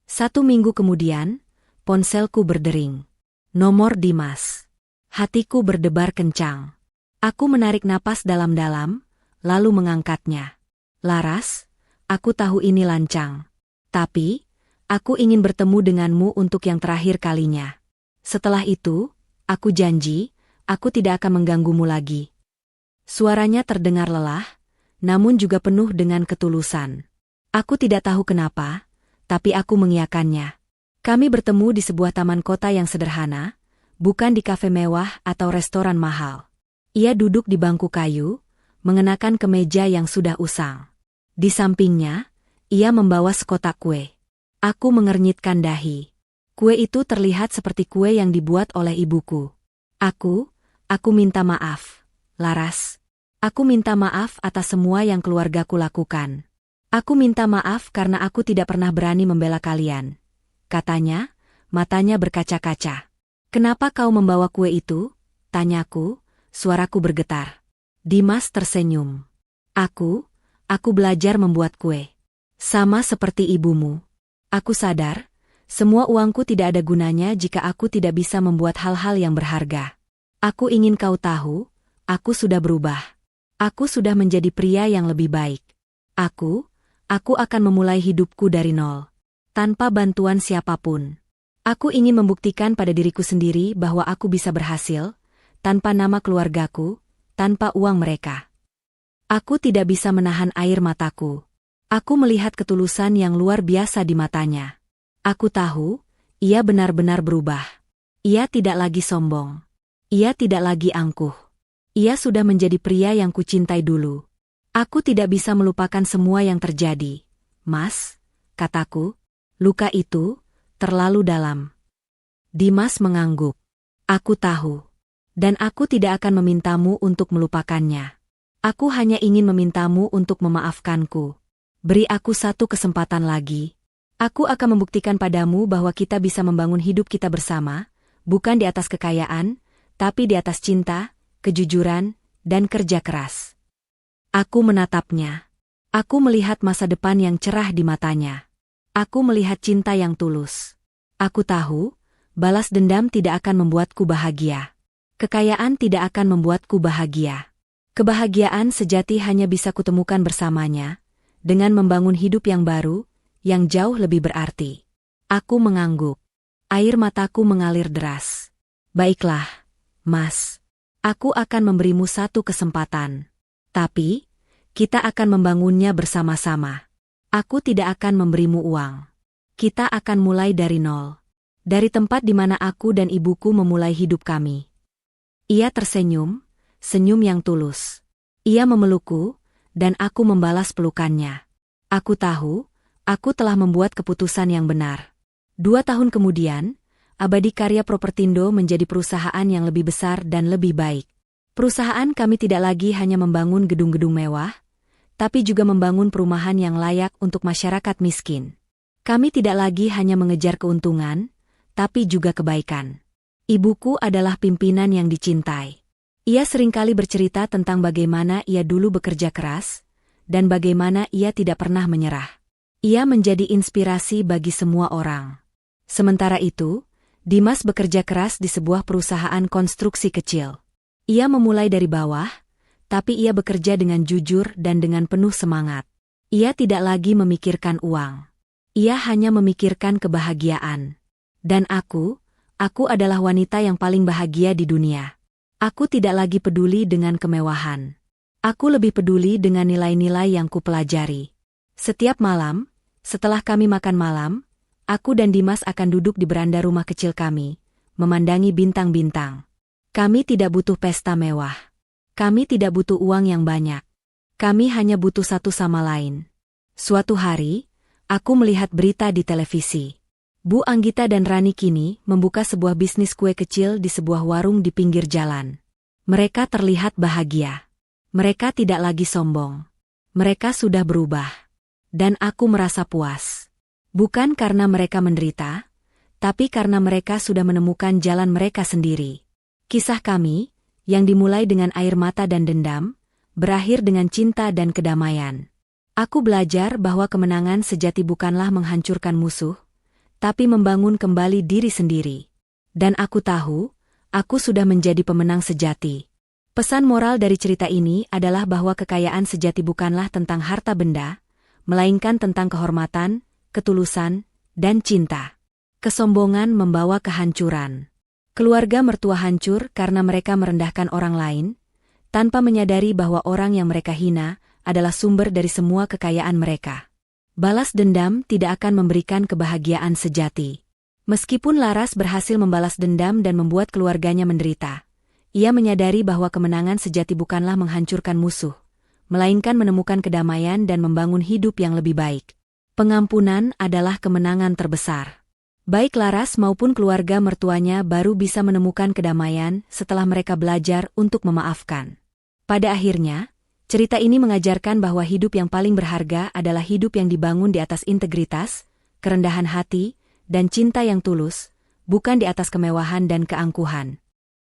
1 minggu kemudian, ponselku berdering. Nomor Dimas. Hatiku berdebar kencang. Aku menarik napas dalam-dalam, lalu mengangkatnya. Laras, aku tahu ini lancang. Tapi, aku ingin bertemu denganmu untuk yang terakhir kalinya. Setelah itu, aku janji, aku tidak akan mengganggumu lagi. Suaranya terdengar lelah, namun juga penuh dengan ketulusan. Aku tidak tahu kenapa, tapi aku mengiyakannya. Kami bertemu di sebuah taman kota yang sederhana, bukan di kafe mewah atau restoran mahal. Ia duduk di bangku kayu, mengenakan kemeja yang sudah usang. Di sampingnya, ia membawa sekotak kue. Aku mengernyitkan dahi. Kue itu terlihat seperti kue yang dibuat oleh ibuku. Aku minta maaf, Laras. Aku minta maaf atas semua yang keluargaku lakukan. Aku minta maaf karena aku tidak pernah berani membela kalian. Katanya, matanya berkaca-kaca. Kenapa kau membawa kue itu? Tanyaku, suaraku bergetar. Dimas tersenyum. Aku belajar membuat kue. Sama seperti ibumu. Aku sadar, semua uangku tidak ada gunanya jika aku tidak bisa membuat hal-hal yang berharga. Aku ingin kau tahu, aku sudah berubah. Aku sudah menjadi pria yang lebih baik. Aku akan memulai hidupku dari nol. Tanpa bantuan siapapun. Aku ingin membuktikan pada diriku sendiri bahwa aku bisa berhasil, tanpa nama keluargaku, tanpa uang mereka. Aku tidak bisa menahan air mataku. Aku melihat ketulusan yang luar biasa di matanya. Aku tahu, ia benar-benar berubah. Ia tidak lagi sombong. Ia tidak lagi angkuh. Ia sudah menjadi pria yang kucintai dulu. Aku tidak bisa melupakan semua yang terjadi. Mas, kataku, luka itu terlalu dalam. Dimas mengangguk. Aku tahu. Dan aku tidak akan memintamu untuk melupakannya. Aku hanya ingin memintamu untuk memaafkanku. Beri aku 1 kesempatan lagi. Aku akan membuktikan padamu bahwa kita bisa membangun hidup kita bersama, bukan di atas kekayaan, tapi di atas cinta, kejujuran, dan kerja keras. Aku menatapnya. Aku melihat masa depan yang cerah di matanya. Aku melihat cinta yang tulus. Aku tahu, balas dendam tidak akan membuatku bahagia. Kekayaan tidak akan membuatku bahagia. Kebahagiaan sejati hanya bisa kutemukan bersamanya, dengan membangun hidup yang baru, yang jauh lebih berarti. Aku mengangguk. Air mataku mengalir deras. Baiklah, Mas. Aku akan memberimu 1 kesempatan. Tapi, Kita akan membangunnya bersama-sama. Aku tidak akan memberimu uang. Kita akan mulai dari nol. Dari tempat di mana aku dan ibuku memulai hidup kami. Ia tersenyum, senyum yang tulus. Ia memelukku, dan aku membalas pelukannya. Aku tahu, aku telah membuat keputusan yang benar. 2 tahun kemudian, Abadi Karya Propertindo menjadi perusahaan yang lebih besar dan lebih baik. Perusahaan kami tidak lagi hanya membangun gedung-gedung mewah, tapi juga membangun perumahan yang layak untuk masyarakat miskin. Kami tidak lagi hanya mengejar keuntungan, tapi juga kebaikan. Ibuku adalah pimpinan yang dicintai. Ia seringkali bercerita tentang bagaimana ia dulu bekerja keras, dan bagaimana ia tidak pernah menyerah. Ia menjadi inspirasi bagi semua orang. Sementara itu, Dimas bekerja keras di sebuah perusahaan konstruksi kecil. Ia memulai dari bawah, tapi ia bekerja dengan jujur dan dengan penuh semangat. Ia tidak lagi memikirkan uang. Ia hanya memikirkan kebahagiaan. Dan aku adalah wanita yang paling bahagia di dunia. Aku tidak lagi peduli dengan kemewahan. Aku lebih peduli dengan nilai-nilai yang kupelajari. Setiap malam, setelah kami makan malam, aku dan Dimas akan duduk di beranda rumah kecil kami, memandangi bintang-bintang. Kami tidak butuh pesta mewah. Kami tidak butuh uang yang banyak. Kami hanya butuh satu sama lain. Suatu hari, aku melihat berita di televisi. Bu Anggita dan Rani kini membuka sebuah bisnis kue kecil di sebuah warung di pinggir jalan. Mereka terlihat bahagia. Mereka tidak lagi sombong. Mereka sudah berubah. Dan aku merasa puas. Bukan karena mereka menderita, tapi karena mereka sudah menemukan jalan mereka sendiri. Kisah kami, yang dimulai dengan air mata dan dendam, berakhir dengan cinta dan kedamaian. Aku belajar bahwa kemenangan sejati bukanlah menghancurkan musuh, tapi membangun kembali diri sendiri. Dan aku tahu, aku sudah menjadi pemenang sejati. Pesan moral dari cerita ini adalah bahwa kekayaan sejati bukanlah tentang harta benda, melainkan tentang kehormatan, ketulusan, dan cinta. Kesombongan membawa kehancuran. Keluarga mertua hancur karena mereka merendahkan orang lain, tanpa menyadari bahwa orang yang mereka hina adalah sumber dari semua kekayaan mereka. Balas dendam tidak akan memberikan kebahagiaan sejati. Meskipun Laras berhasil membalas dendam dan membuat keluarganya menderita, ia menyadari bahwa kemenangan sejati bukanlah menghancurkan musuh, melainkan menemukan kedamaian dan membangun hidup yang lebih baik. Pengampunan adalah kemenangan terbesar. Baik Laras maupun keluarga mertuanya baru bisa menemukan kedamaian setelah mereka belajar untuk memaafkan. Pada akhirnya, cerita ini mengajarkan bahwa hidup yang paling berharga adalah hidup yang dibangun di atas integritas, kerendahan hati, dan cinta yang tulus, bukan di atas kemewahan dan keangkuhan.